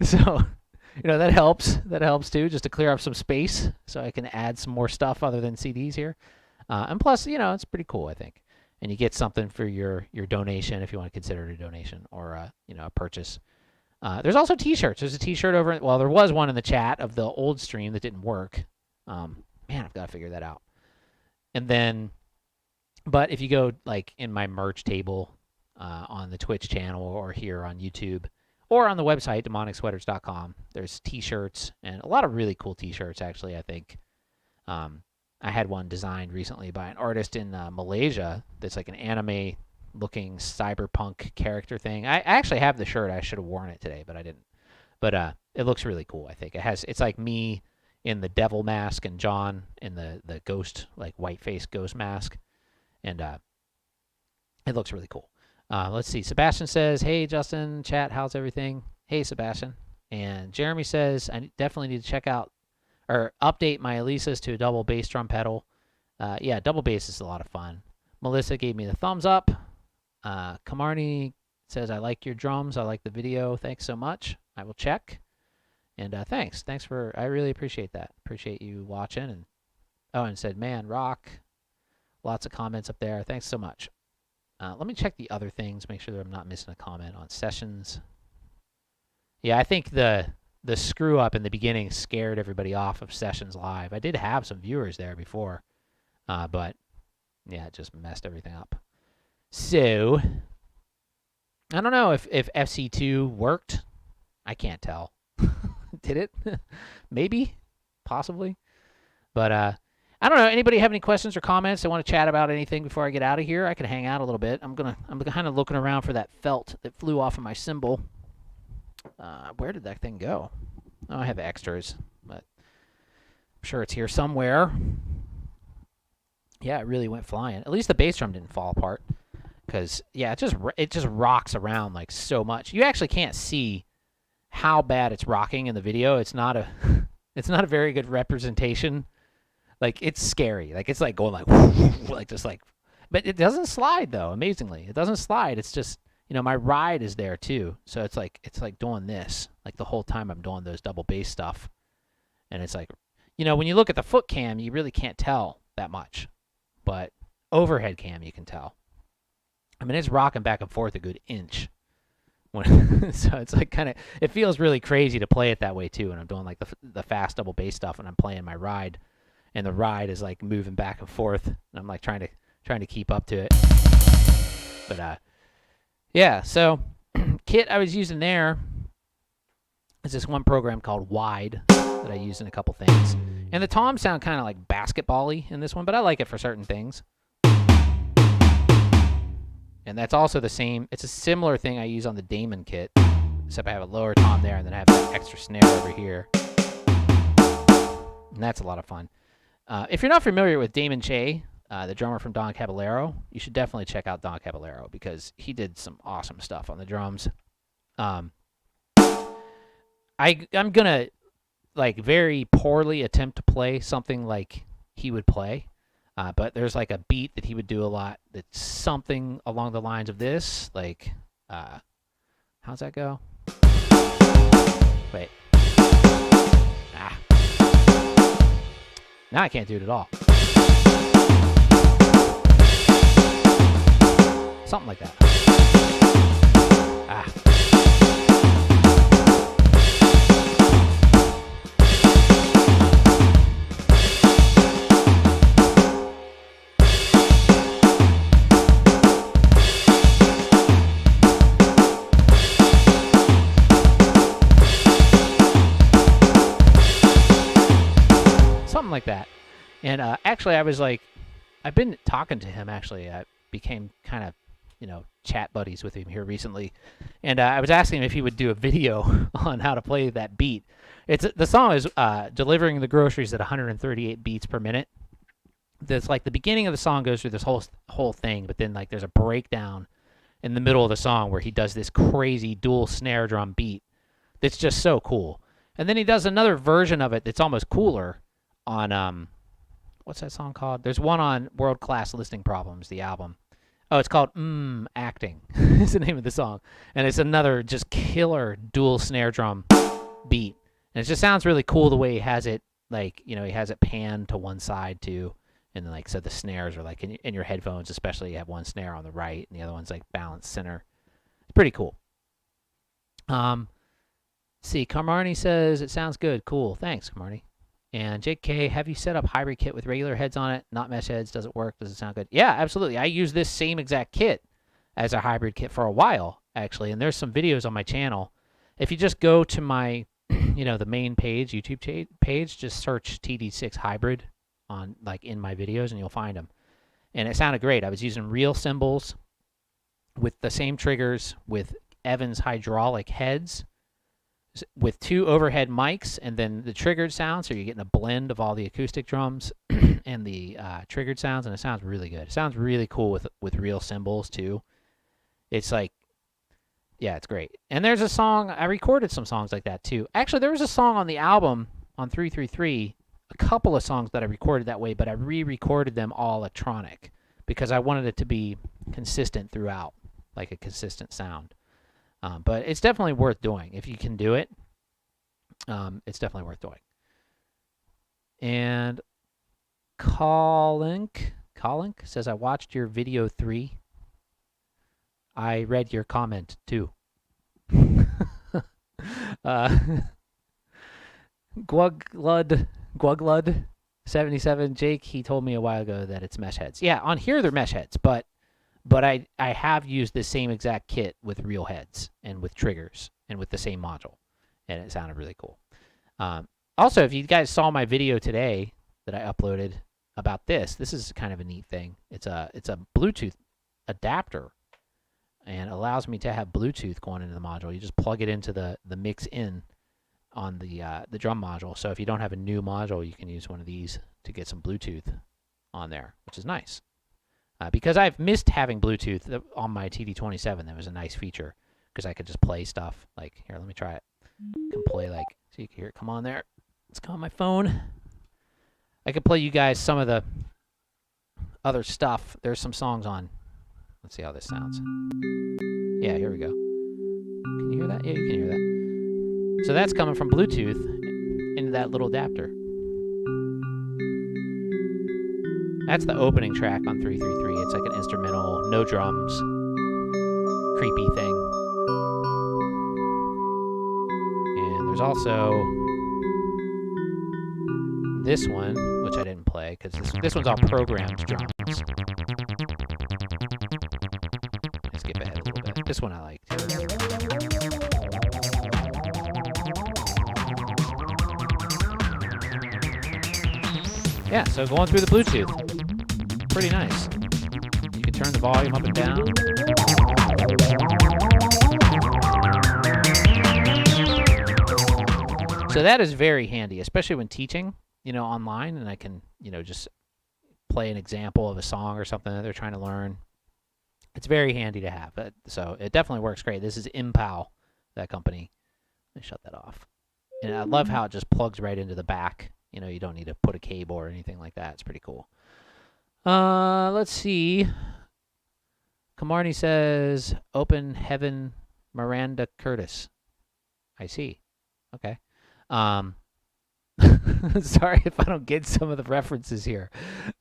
So, that helps. That helps too, just to clear up some space so I can add some more stuff other than CDs here. And plus, it's pretty cool, I think. And you get something for your donation if you want to consider it a donation or a purchase. There's also T-shirts. There's a T-shirt over. Well, there was one in the chat of the old stream that didn't work. Man, I've got to figure that out. And then, but if you go like in my merch table on the Twitch channel or here on YouTube or on the website demonicsweaters.com, there's T-shirts and a lot of really cool T-shirts. Actually, I think I had one designed recently by an artist in Malaysia that's like an anime-looking cyberpunk character thing. I actually have the shirt. I should have worn it today, but I didn't. But it looks really cool. I think it's like me in the devil mask and John in the ghost, like white face ghost mask, and it looks really cool. Let's see. Sebastian says, "Hey Justin, chat, how's everything?" Hey Sebastian. And Jeremy says, "I definitely need to check out or update my Elisa's to a double bass drum pedal." Yeah, double bass is a lot of fun. Melissa gave me the thumbs up. Kamarni says, "I like your drums. I like the video. Thanks so much. I will check." And thanks for, I really appreciate that. Appreciate you watching. And said, "Man, rock." Lots of comments up there. Thanks so much. Let me check the other things. Make sure that I'm not missing a comment on sessions. Yeah, I think the screw up in the beginning scared everybody off of Sessions Live. I did have some viewers there before, but yeah, it just messed everything up. So I don't know if FC2 worked. I can't tell. Did it? Maybe, possibly. But I don't know. Anybody have any questions or comments? They want to chat about anything before I get out of here? I can hang out a little bit. I'm kind of looking around for that felt that flew off of my cymbal. Where did that thing go? Oh, I have extras, but I'm sure it's here somewhere. Yeah, it really went flying. At least the bass drum didn't fall apart, because yeah, it just rocks around like so much. You actually can't see how bad it's rocking in the video. It's not a very good representation. Like, it's scary. Like, it's like going like just like, but it doesn't slide though. Amazingly, it doesn't slide. It's just, my ride is there too. So it's like doing this like the whole time I'm doing those double bass stuff, and it's like, when you look at the foot cam, you really can't tell that much, but overhead cam you can tell. I mean, it's rocking back and forth a good inch. When so it's like kind of, it feels really crazy to play it that way too. And I'm doing like the fast double bass stuff, and I'm playing my ride, and the ride is like moving back and forth, and I'm like trying to keep up to it. But yeah. So kit I was using there is this one program called Wide that I use in a couple things, and the toms sound kind of like basketball-y in this one, but I like it for certain things. And that's also the same, it's a similar thing I use on the Damon kit, except I have a lower tom there, and then I have an extra snare over here. And that's a lot of fun. If you're not familiar with Damon Che, the drummer from Don Caballero, you should definitely check out Don Caballero, because he did some awesome stuff on the drums. I'm gonna like very poorly attempt to play something like he would play. But there's like a beat that he would do a lot that's something along the lines of this. Like, how's that go? Wait. Now I can't do it at all. Something like that. Like that. And actually I was like, I've been talking to him, actually. I became kind of, chat buddies with him here recently, and I was asking him if he would do a video on how to play that beat. The song is delivering the groceries at 138 beats per minute. That's like the beginning of the song goes through this whole thing, but then like there's a breakdown in the middle of the song where he does this crazy dual snare drum beat that's just so cool. And then he does another version of it that's almost cooler on what's that song called? There's one on World Class Listening Problems, the album. Oh, it's called Acting. Is the name of the song. And it's another just killer dual snare drum beat. And it just sounds really cool the way he has it, like, he has it panned to one side too. And then, like, so the snares are like in your headphones, especially, you have one snare on the right and the other one's like balanced center. It's pretty cool. See, Carmarni says it sounds good. Cool. Thanks, Carmarni. And JK, have you set up hybrid kit with regular heads on it, not mesh heads? Does it work? Does it sound good? Yeah, absolutely. I use this same exact kit as a hybrid kit for a while, actually. And there's some videos on my channel. If you just go to my, the main page, YouTube page, just search TD-6 hybrid on, like, in my videos, and you'll find them. And it sounded great. I was using real cymbals with the same triggers with Evans hydraulic heads, with 2 overhead mics, and then the triggered sound, so you're getting a blend of all the acoustic drums and the triggered sounds, and it sounds really good. It sounds really cool with real cymbals too. It's like, yeah, it's great. And there's a song, I recorded some songs like that too. Actually, there was a song on the album on 333, a couple of songs that I recorded that way, but I re-recorded them all electronic because I wanted it to be consistent throughout, like a consistent sound. But it's definitely worth doing. If you can do it, it's definitely worth doing. And Colink says, I watched your video 3. I read your comment too. Guglud 77, Jake, he told me a while ago that it's mesh heads. Yeah, on here they're mesh heads, but I have used the same exact kit with real heads and with triggers and with the same module, and it sounded really cool. Also, if you guys saw my video today that I uploaded about this is kind of a neat thing. It's a Bluetooth adapter, and allows me to have Bluetooth going into the module. You just plug it into the mix in on the drum module. So if you don't have a new module, you can use one of these to get some Bluetooth on there, which is nice. Because I've missed having Bluetooth on my TD-27. That was a nice feature because I could just play stuff. Like, here, let me try it. I can play, like, so you can hear it come on there. Let's come on my phone. I could play you guys some of the other stuff. There's some songs on. Let's see how this sounds. Yeah, here we go. Can you hear that? Yeah, you can hear that. So that's coming from Bluetooth into that little adapter. That's the opening track on 333. It's like an instrumental, no drums, creepy thing. And there's also this one, which I didn't play because this one's all programmed drums. Let's skip ahead a little bit. This one I liked. Yeah, so going through the Bluetooth, pretty nice. You can turn the volume up and down. So that is very handy, especially when teaching, online, and I can, just play an example of a song or something that they're trying to learn. It's very handy to have. So it definitely works great. This is Impal, that company. Let me shut that off. And I love how it just plugs right into the back. You don't need to put a cable or anything like that. It's pretty cool. Let's see. Kamarni says, Open Heaven, Miranda Curtis. I see. Okay. Sorry if I don't get some of the references here.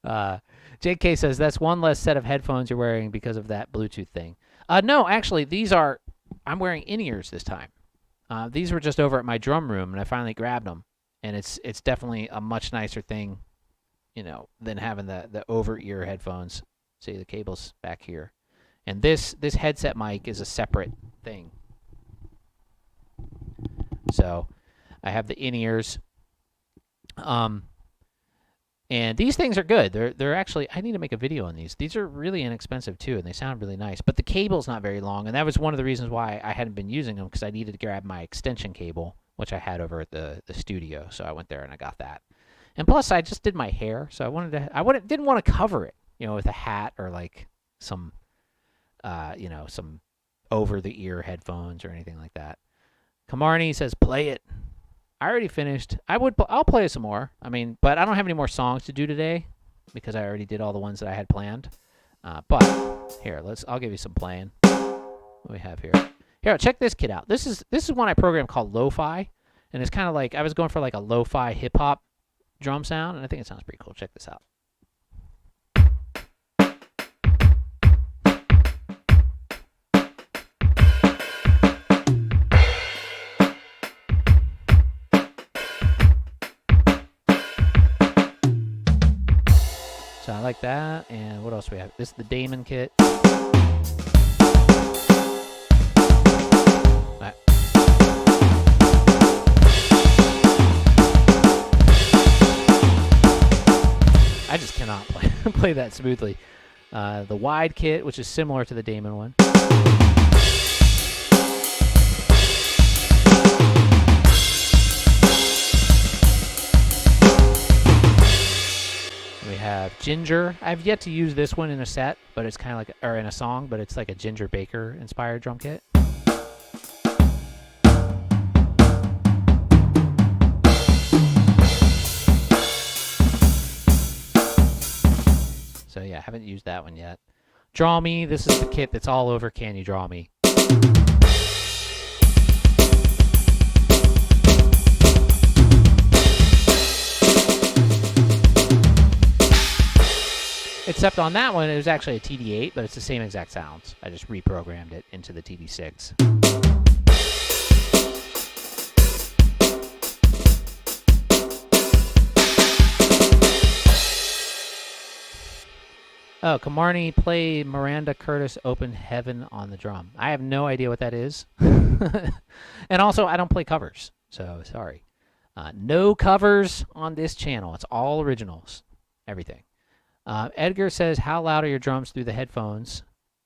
JK says, that's one less set of headphones you're wearing because of that Bluetooth thing. No, actually, I'm wearing in-ears this time. These were just over at my drum room, and I finally grabbed them. And it's definitely a much nicer thing, than having the over-ear headphones. See, the cable's back here. And this headset mic is a separate thing. So I have the in-ears. And these things are good. They're actually, I need to make a video on these. These are really inexpensive too, and they sound really nice. But the cable's not very long, and that was one of the reasons why I hadn't been using them, because I needed to grab my extension cable, which I had over at the studio. So I went there and I got that. And plus, I just did my hair, so didn't want to cover it, with a hat or like some, some over-the-ear headphones or anything like that. Kamarni says, play it. I already finished. I'll play some more. But I don't have any more songs to do today because I already did all the ones that I had planned. But here, I'll give you some playing. What do we have here? Here, check this kit out. This is one I programmed called Lo-Fi, and it's kind of like I was going for like a lo-fi hip hop drum sound, and I think it sounds pretty cool. Check this out. So I like that. And what else do we have? This is the Damon kit. I just cannot play that smoothly. The wide kit, which is similar to the Damon one. We have Ginger. I've yet to use this one in a set, but it's kind of like, or in a song, but it's like a Ginger Baker inspired drum kit. So yeah, I haven't used that one yet. Draw Me. This is the kit that's all over Can You Draw Me. Except on that one, it was actually a TD-8, but it's the same exact sounds. I just reprogrammed it into the TD-6. Oh, Kamarni, play Miranda Curtis Open Heaven on the drum. I have no idea what that is. And also, I don't play covers, so sorry. No covers on this channel. It's all originals, everything. Edgar says, how loud are your drums through the headphones?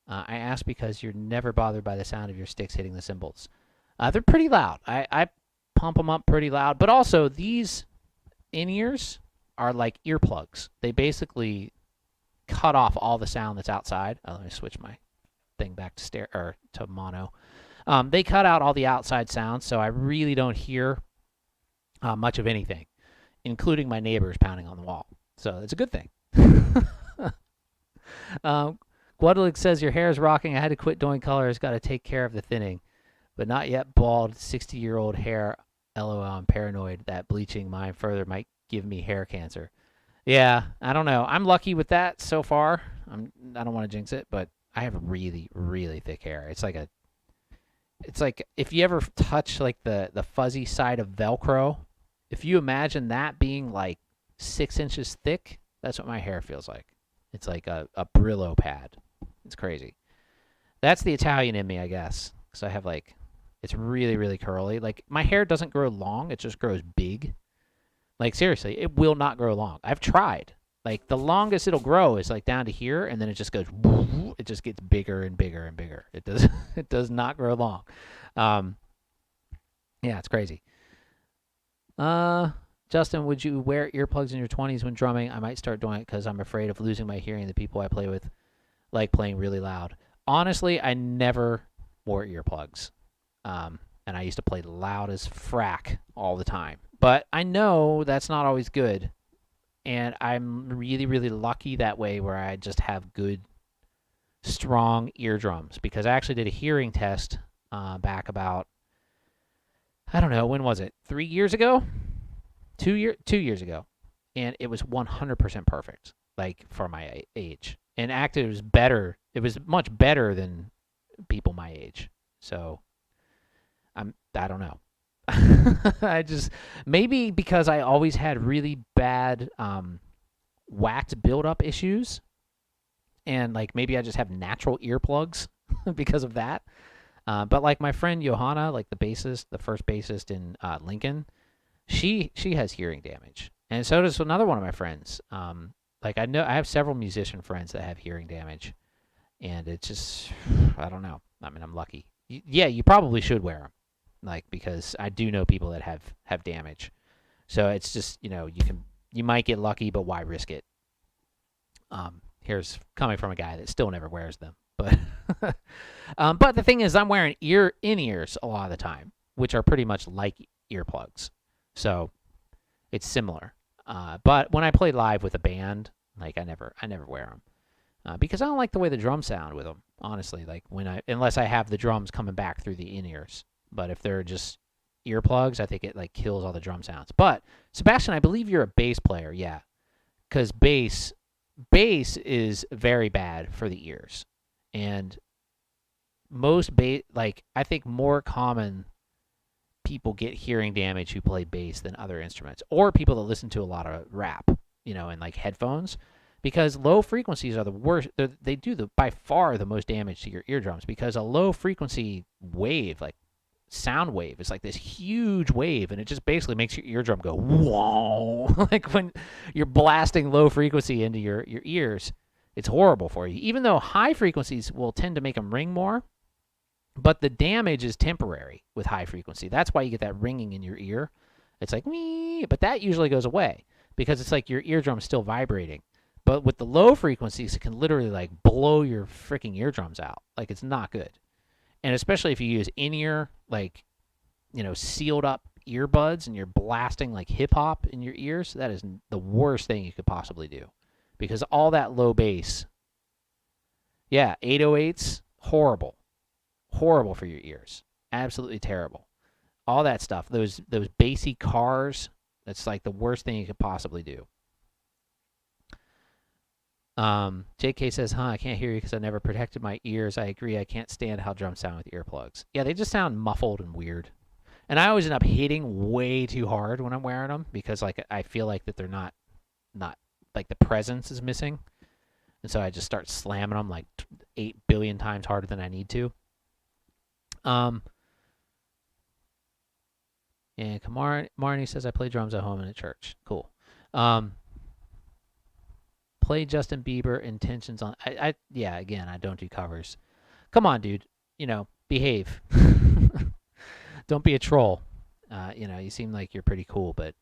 I ask because you're never bothered by the sound of your sticks hitting the cymbals. They're pretty loud. I pump them up pretty loud. But also, these in-ears are like earplugs. They basically cut off all the sound that's outside. Oh, let me switch my thing back to to mono. They cut out all the outside sounds, so I really don't hear much of anything, including my neighbors pounding on the wall. So it's a good thing. Guadalupe says, your hair is rocking. I had to quit doing colors. Got to take care of the thinning. But not yet bald, 60-year-old hair. LOL, I'm paranoid that bleaching mine further might give me hair cancer. Yeah, I don't know. I'm lucky with that so far. I don't want to jinx it, but I have really, really thick hair. It's like if you ever touch like the fuzzy side of Velcro, if you imagine that being like 6 inches thick, that's what my hair feels like. It's like a Brillo pad. It's crazy. That's the Italian in me, I guess, because I have like, it's really, really curly. Like my hair doesn't grow long; it just grows big. Like seriously, it will not grow long. I've tried. Like the longest it'll grow is like down to here, and then it just goes. It just gets bigger and bigger and bigger. It does. It does not grow long. Yeah, it's crazy. Justin, would you wear earplugs in your 20s when drumming? I might start doing it because I'm afraid of losing my hearing. The people I play with like playing really loud. Honestly, I never wore earplugs, and I used to play loud as frack all the time. But I know that's not always good. And I'm really, really lucky that way where I just have good, strong eardrums. Because I actually did a hearing test back about, I don't know, when was it? 3 years ago? 2 years ago. And it was 100% perfect, like for my age. And actually, it was better. It was much better than people my age. So, I don't know. I just, maybe because I always had really bad wax buildup issues, and like maybe I just have natural earplugs because of that. But like my friend Johanna, like the first bassist in Lincoln, she has hearing damage, and so does another one of my friends. Like I have several musician friends that have hearing damage, and it's just, I don't know. I mean, I'm lucky. Yeah, you probably should wear them. Like, because I do know people that have damage. So it's just, you might get lucky, but why risk it? Here's coming from a guy that still never wears them. But but the thing is, I'm wearing in-ears a lot of the time, which are pretty much like earplugs. So it's similar. But when I play live with a band, like I never wear them. Because I don't like the way the drums sound with them, honestly. Like unless I have the drums coming back through the in-ears. But if they're just earplugs, I think it like kills all the drum sounds. But Sebastian, I believe you're a bass player, yeah, because bass is very bad for the ears, and most bass, like I think more common people get hearing damage who play bass than other instruments, or people that listen to a lot of rap, in like headphones, because low frequencies are the worst. They do by far the most damage to your eardrums, because a low frequency wave, like sound wave, is like this huge wave, and it just basically makes your eardrum go whoa. Like when you're blasting low frequency into your ears, it's horrible for you. Even though high frequencies will tend to make them ring more, but the damage is temporary with high frequency. That's why you get that ringing in your ear. It's like wee, but that usually goes away because it's like your eardrum's still vibrating. But with the low frequencies, it can literally like blow your freaking eardrums out. Like it's not good. And especially if you use in-ear, like, sealed up earbuds and you're blasting like hip hop in your ears, that is the worst thing you could possibly do. Because all that low bass, 808s, horrible. Horrible for your ears. Absolutely terrible. All that stuff, those bassy cars, that's like the worst thing you could possibly do. JK says, I can't hear you because I never protected my ears. I agree. I can't stand how drums sound with earplugs. Yeah, they just sound muffled and weird. And I always end up hitting way too hard when I'm wearing them because like I feel like that they're not like the presence is missing. And so I just start slamming them like 8 billion times harder than I need to. And Marnie says I play drums at home and at church. Cool. Play Justin Bieber Intentions on. Again, I don't do covers. Come on, dude. Behave. Don't be a troll. You seem like you're pretty cool, but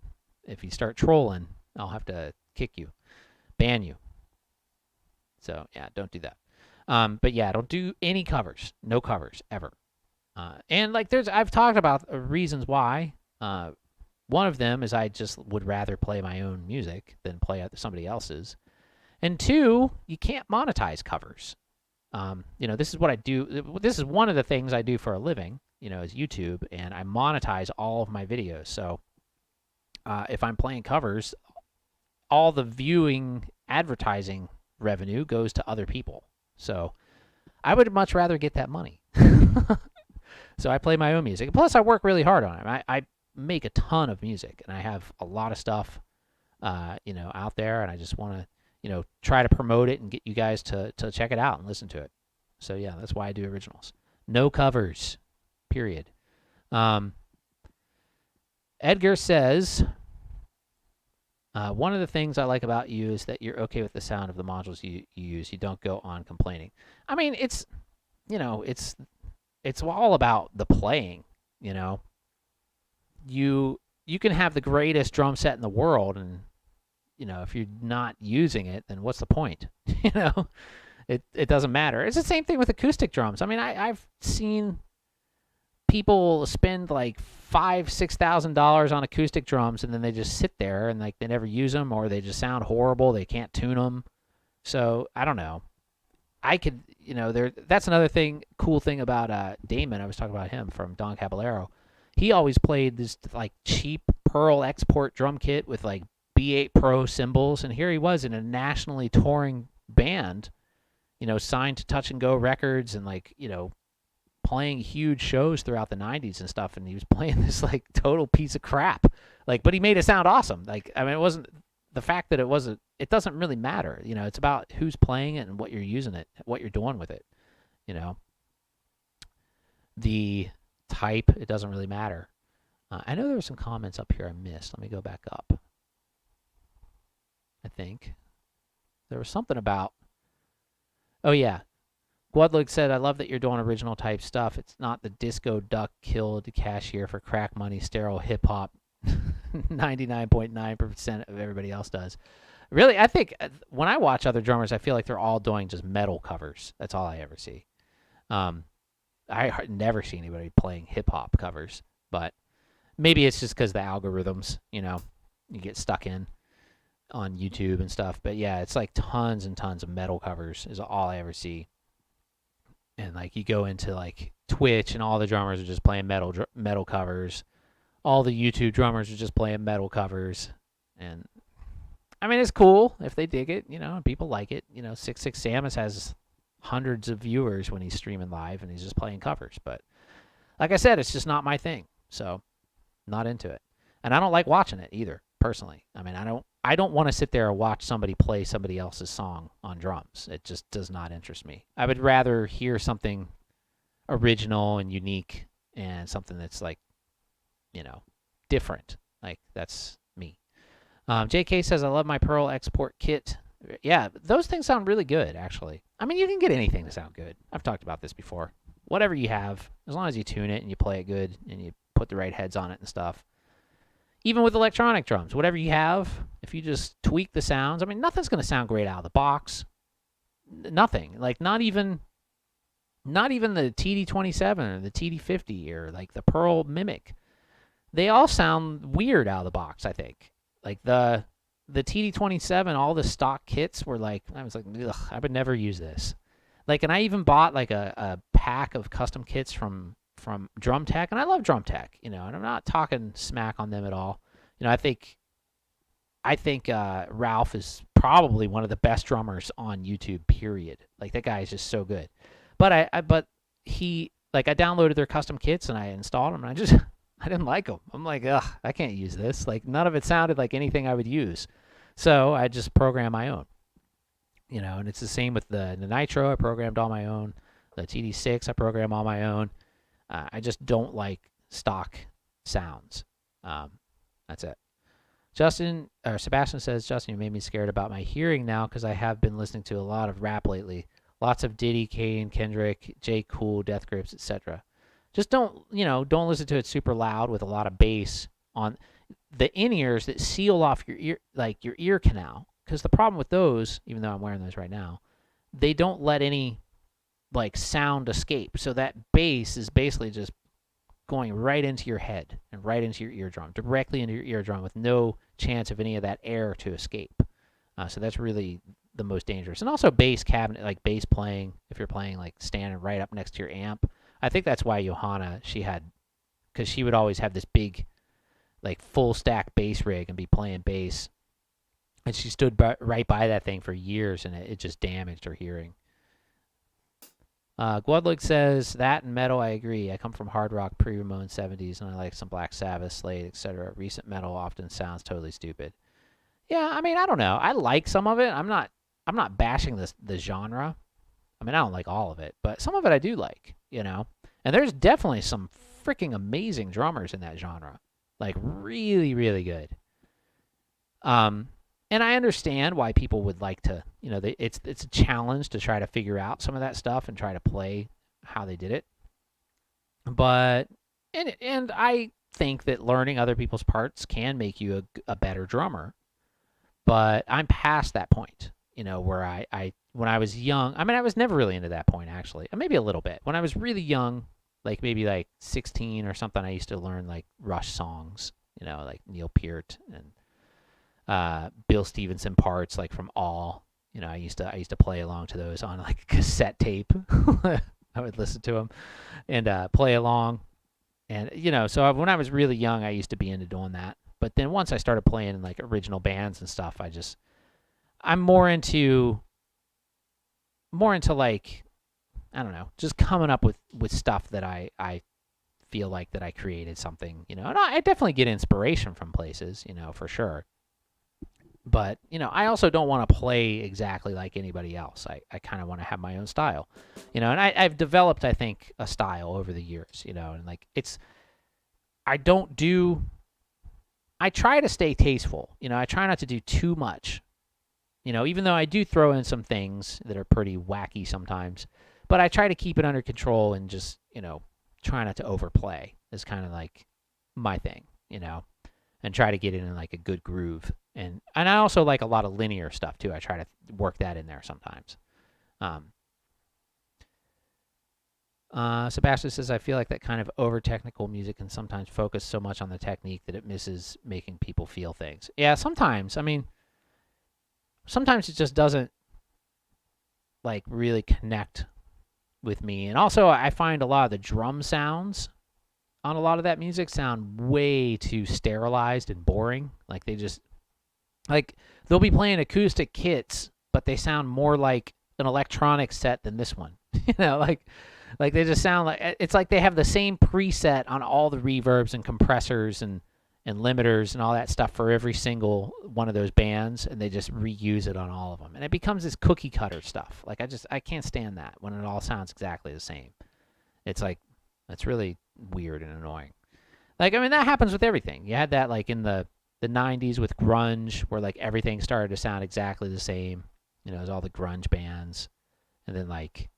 if you start trolling, I'll have to kick you, ban you. So yeah, don't do that. But yeah, don't do any covers. No covers ever. And like I've talked about reasons why. One of them is I just would rather play my own music than play somebody else's. And two, you can't monetize covers. This is what I do. This is one of the things I do for a living, is YouTube, and I monetize all of my videos. So if I'm playing covers, all the viewing advertising revenue goes to other people. So I would much rather get that money. So I play my own music. Plus, I work really hard on it. I make a ton of music, and I have a lot of stuff, out there, and I just want to, try to promote it and get you guys to check it out and listen to it. So yeah, that's why I do originals. No covers, period. Edgar says, one of the things I like about you is that you're okay with the sound of the modules you use. You don't go on complaining. I mean, it's all about the playing, You can have the greatest drum set in the world, and if you're not using it, then what's the point? It doesn't matter. It's the same thing with acoustic drums. I mean, I've seen people spend like $5,000-$6,000 on acoustic drums, and then they just sit there and like they never use them, or they just sound horrible. They can't tune them. So I don't know. I could, that's another cool thing about Damon. I was talking about him from Don Caballero. He always played this like cheap Pearl export drum kit with like B8 Pro cymbals, and here he was in a nationally touring band, signed to Touch and Go Records, and like, playing huge shows throughout the 90s and stuff, and he was playing this like total piece of crap. Like, but he made it sound awesome. Like, I mean, it wasn't the fact that it doesn't really matter. It's about who's playing it and what you're using it, what you're doing with it. The type, it doesn't really matter. I know there were some comments up here I missed. Let me go back up. I think there was something about, oh yeah, Guadlug said, I love that you're doing original type stuff. It's not the disco duck killed cashier for crack money, sterile hip hop 99.9% of everybody else does. Really, I think when I watch other drummers, I feel like they're all doing just metal covers. That's all I ever see. I never see anybody playing hip hop covers, but maybe it's just because the algorithms, you get stuck in on YouTube and stuff. But yeah, it's like tons and tons of metal covers is all I ever see. And like you go into like Twitch, and all the drummers are just playing metal covers. All the YouTube drummers are just playing metal covers. And I mean, it's cool if they dig it, and people like it. 66 Samus has hundreds of viewers when he's streaming live, and he's just playing covers. But like I said, it's just not my thing. So not into it. And I don't like watching it either, personally. I mean, I don't want to sit there and watch somebody play somebody else's song on drums. It just does not interest me. I would rather hear something original and unique, and something that's like, different. Like, that's me. JK says, I love my Pearl export kit. Yeah, those things sound really good, actually. I mean, you can get anything to sound good. I've talked about this before. Whatever you have, as long as you tune it and you play it good and you put the right heads on it and stuff. Even with electronic drums, whatever you have, if you just tweak the sounds, I mean, nothing's going to sound great out of the box. Nothing. Like, not even the TD-27 or the TD-50 or like the Pearl Mimic. They all sound weird out of the box, I think. Like the TD-27, all the stock kits were like, I was like, ugh, I would never use this. Like, and I even bought like a pack of custom kits from Drum Tech, and I love Drum Tech, and I'm not talking smack on them at all. I think Ralph is probably one of the best drummers on YouTube, period. Like, that guy is just so good. But I downloaded their custom kits and I installed them, and I didn't like them. I'm like, ugh, I can't use this. Like, none of it sounded like anything I would use. So I just programmed my own. And it's the same with the Nitro. I programmed all my own. The TD-6, I programmed all my own. I just don't like stock sounds. That's it. Sebastian says, Justin, you made me scared about my hearing now because I have been listening to a lot of rap lately. Lots of Diddy, Kane, Kendrick, J. Cool, Death Grips, etc. Just don't listen to it super loud with a lot of bass on the in-ears that seal off your ear, like your ear canal. Because the problem with those, even though I'm wearing those right now, they don't let any like sound escape. So that bass is basically just going right into your head and right into your eardrum, directly into your eardrum with no chance of any of that air to escape. So that's really the most dangerous. And also bass cabinet, like bass playing, if you're playing like standing right up next to your amp. I think that's why Johanna, because she would always have this big, like full stack bass rig and be playing bass. And she stood right by that thing for years, and it just damaged her hearing. Guadluck says, that and metal, I agree. I come from hard rock, pre-Ramon 70s, and I like some Black Sabbath, Slade, etc. Recent metal often sounds totally stupid. Yeah, I mean, I don't know. I like some of it. I'm not bashing the genre. I mean, I don't like all of it, but some of it I do like, you know? And there's definitely some freaking amazing drummers in that genre. Like, really, really good. And I understand why people would like to, you know, it's a challenge to try to figure out some of that stuff and try to play how they did it. But, and I think that learning other people's parts can make you a better drummer. But I'm past that point, you know, where I when I was young, I mean, I was never really into that point, actually. Maybe a little bit. When I was really young, like maybe like 16 or something, I used to learn like Rush songs, you know, like Neil Peart and Bill Stevenson parts, like from All. You know, I used to play along to those on like a cassette tape. I would listen to them and play along. And, you know, so when I was really young, I used to be into doing that. But then once I started playing in like original bands and stuff, I'm more into like, I don't know, just coming up with stuff that I feel like that I created something, you know. And I definitely get inspiration from places, you know, for sure. But, you know, I also don't want to play exactly like anybody else. I kind of want to have my own style, you know. And I've developed, I think, a style over the years, you know. And, like, I try to stay tasteful. You know, I try not to do too much, you know, even though I do throw in some things that are pretty wacky sometimes. But I try to keep it under control and just, you know, try not to overplay is kind of like my thing, you know, and try to get it in like a good groove. And I also like a lot of linear stuff too. I try to work that in there sometimes. Sebastian says, I feel like that kind of over-technical music can sometimes focus so much on the technique that it misses making people feel things. Yeah, sometimes. I mean, sometimes it just doesn't like really connect with me. And also, I find a lot of the drum sounds on a lot of that music sound way too sterilized and boring. Like they just, like they'll be playing acoustic kits, but they sound more like an electronic set than this one. You know, like they just sound like, it's like they have the same preset on all the reverbs and compressors and limiters and all that stuff for every single one of those bands, and they just reuse it on all of them. And it becomes this cookie cutter stuff. Like I can't stand that when it all sounds exactly the same. It's like, it's really weird and annoying. Like, I mean, that happens with everything. You had that like in the 90s with grunge, where like everything started to sound exactly the same. You know, there's all the grunge bands, and then like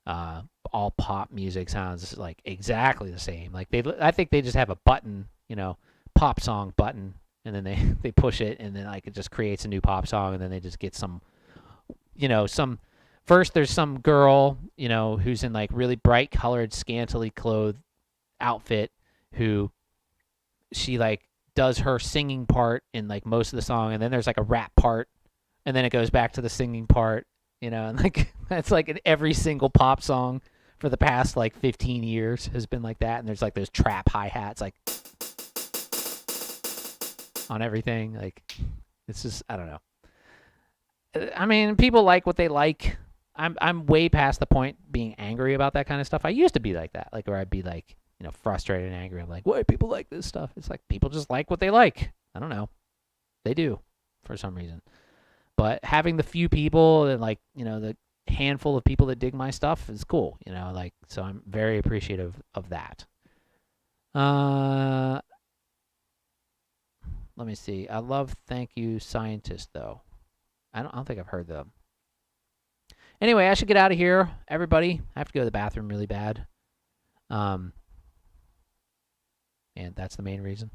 all pop music sounds like exactly the same. Like I think they just have a button, you know, pop song button, and then they push it, and then like it just creates a new pop song, and then they just get some, you know, first there's some girl, you know, who's in like really bright colored, scantily clothed outfit, who she like does her singing part in like most of the song, and then there's like a rap part, and then it goes back to the singing part, you know, and like that's like in every single pop song for the past like 15 years has been like that. And there's like those trap hi-hats like on everything. Like it's just, I don't know. I mean, people like what they like. I'm way past the point being angry about that kind of stuff. I used to be like that, like where I'd be like, you know, frustrated and angry. I'm like, why people like this stuff? It's like people just like what they like. I don't know. They do for some reason. But having the few people and like, you know, the handful of people that dig my stuff is cool, you know, like, so I'm very appreciative of that. Let me see. I love Thank You Scientist though. I don't think I've heard them. Anyway, I should get out of here, everybody. I have to go to the bathroom really bad. And that's the main reason.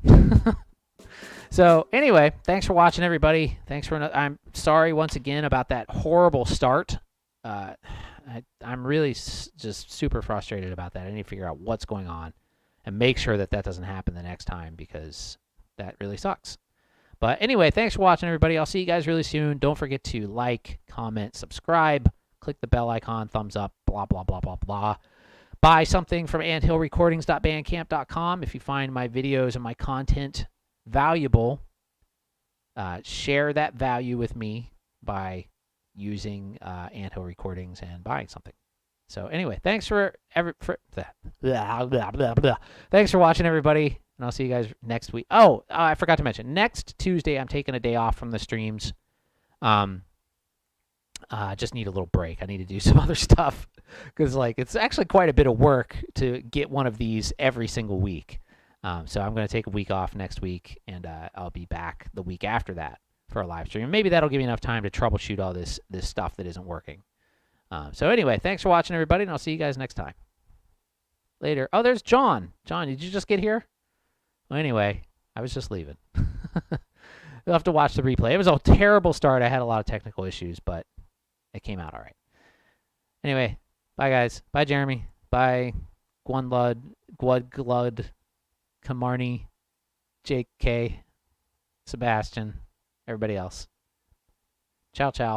So anyway, thanks for watching, everybody. I'm sorry once again about that horrible start. I'm really just super frustrated about that. I need to figure out what's going on and make sure that doesn't happen the next time, because that really sucks. But anyway, thanks for watching, everybody. I'll see you guys really soon. Don't forget to like, comment, subscribe, click the bell icon, thumbs up, blah, blah, blah, blah, blah. Buy something from anthillrecordings.bandcamp.com. If you find my videos and my content valuable, share that value with me by using Anthill Recordings and buying something. So anyway, thanks for thanks for watching, everybody, and I'll see you guys next week. Oh, I forgot to mention, next Tuesday I'm taking a day off from the streams. Just need a little break. I need to do some other stuff because like it's actually quite a bit of work to get one of these every single week. So I'm going to take a week off next week, and I'll be back the week after that for a live stream. Maybe that'll give me enough time to troubleshoot all this stuff that isn't working. So anyway, thanks for watching, everybody, and I'll see you guys next time. Later. Oh, there's John. John, did you just get here? Well, anyway, I was just leaving. You'll have to watch the replay. It was a terrible start. I had a lot of technical issues, but it came out all right. Anyway, bye, guys. Bye, Jeremy. Bye, Gwudglud, Kamarni, Jake K, Sebastian, everybody else. Ciao, ciao.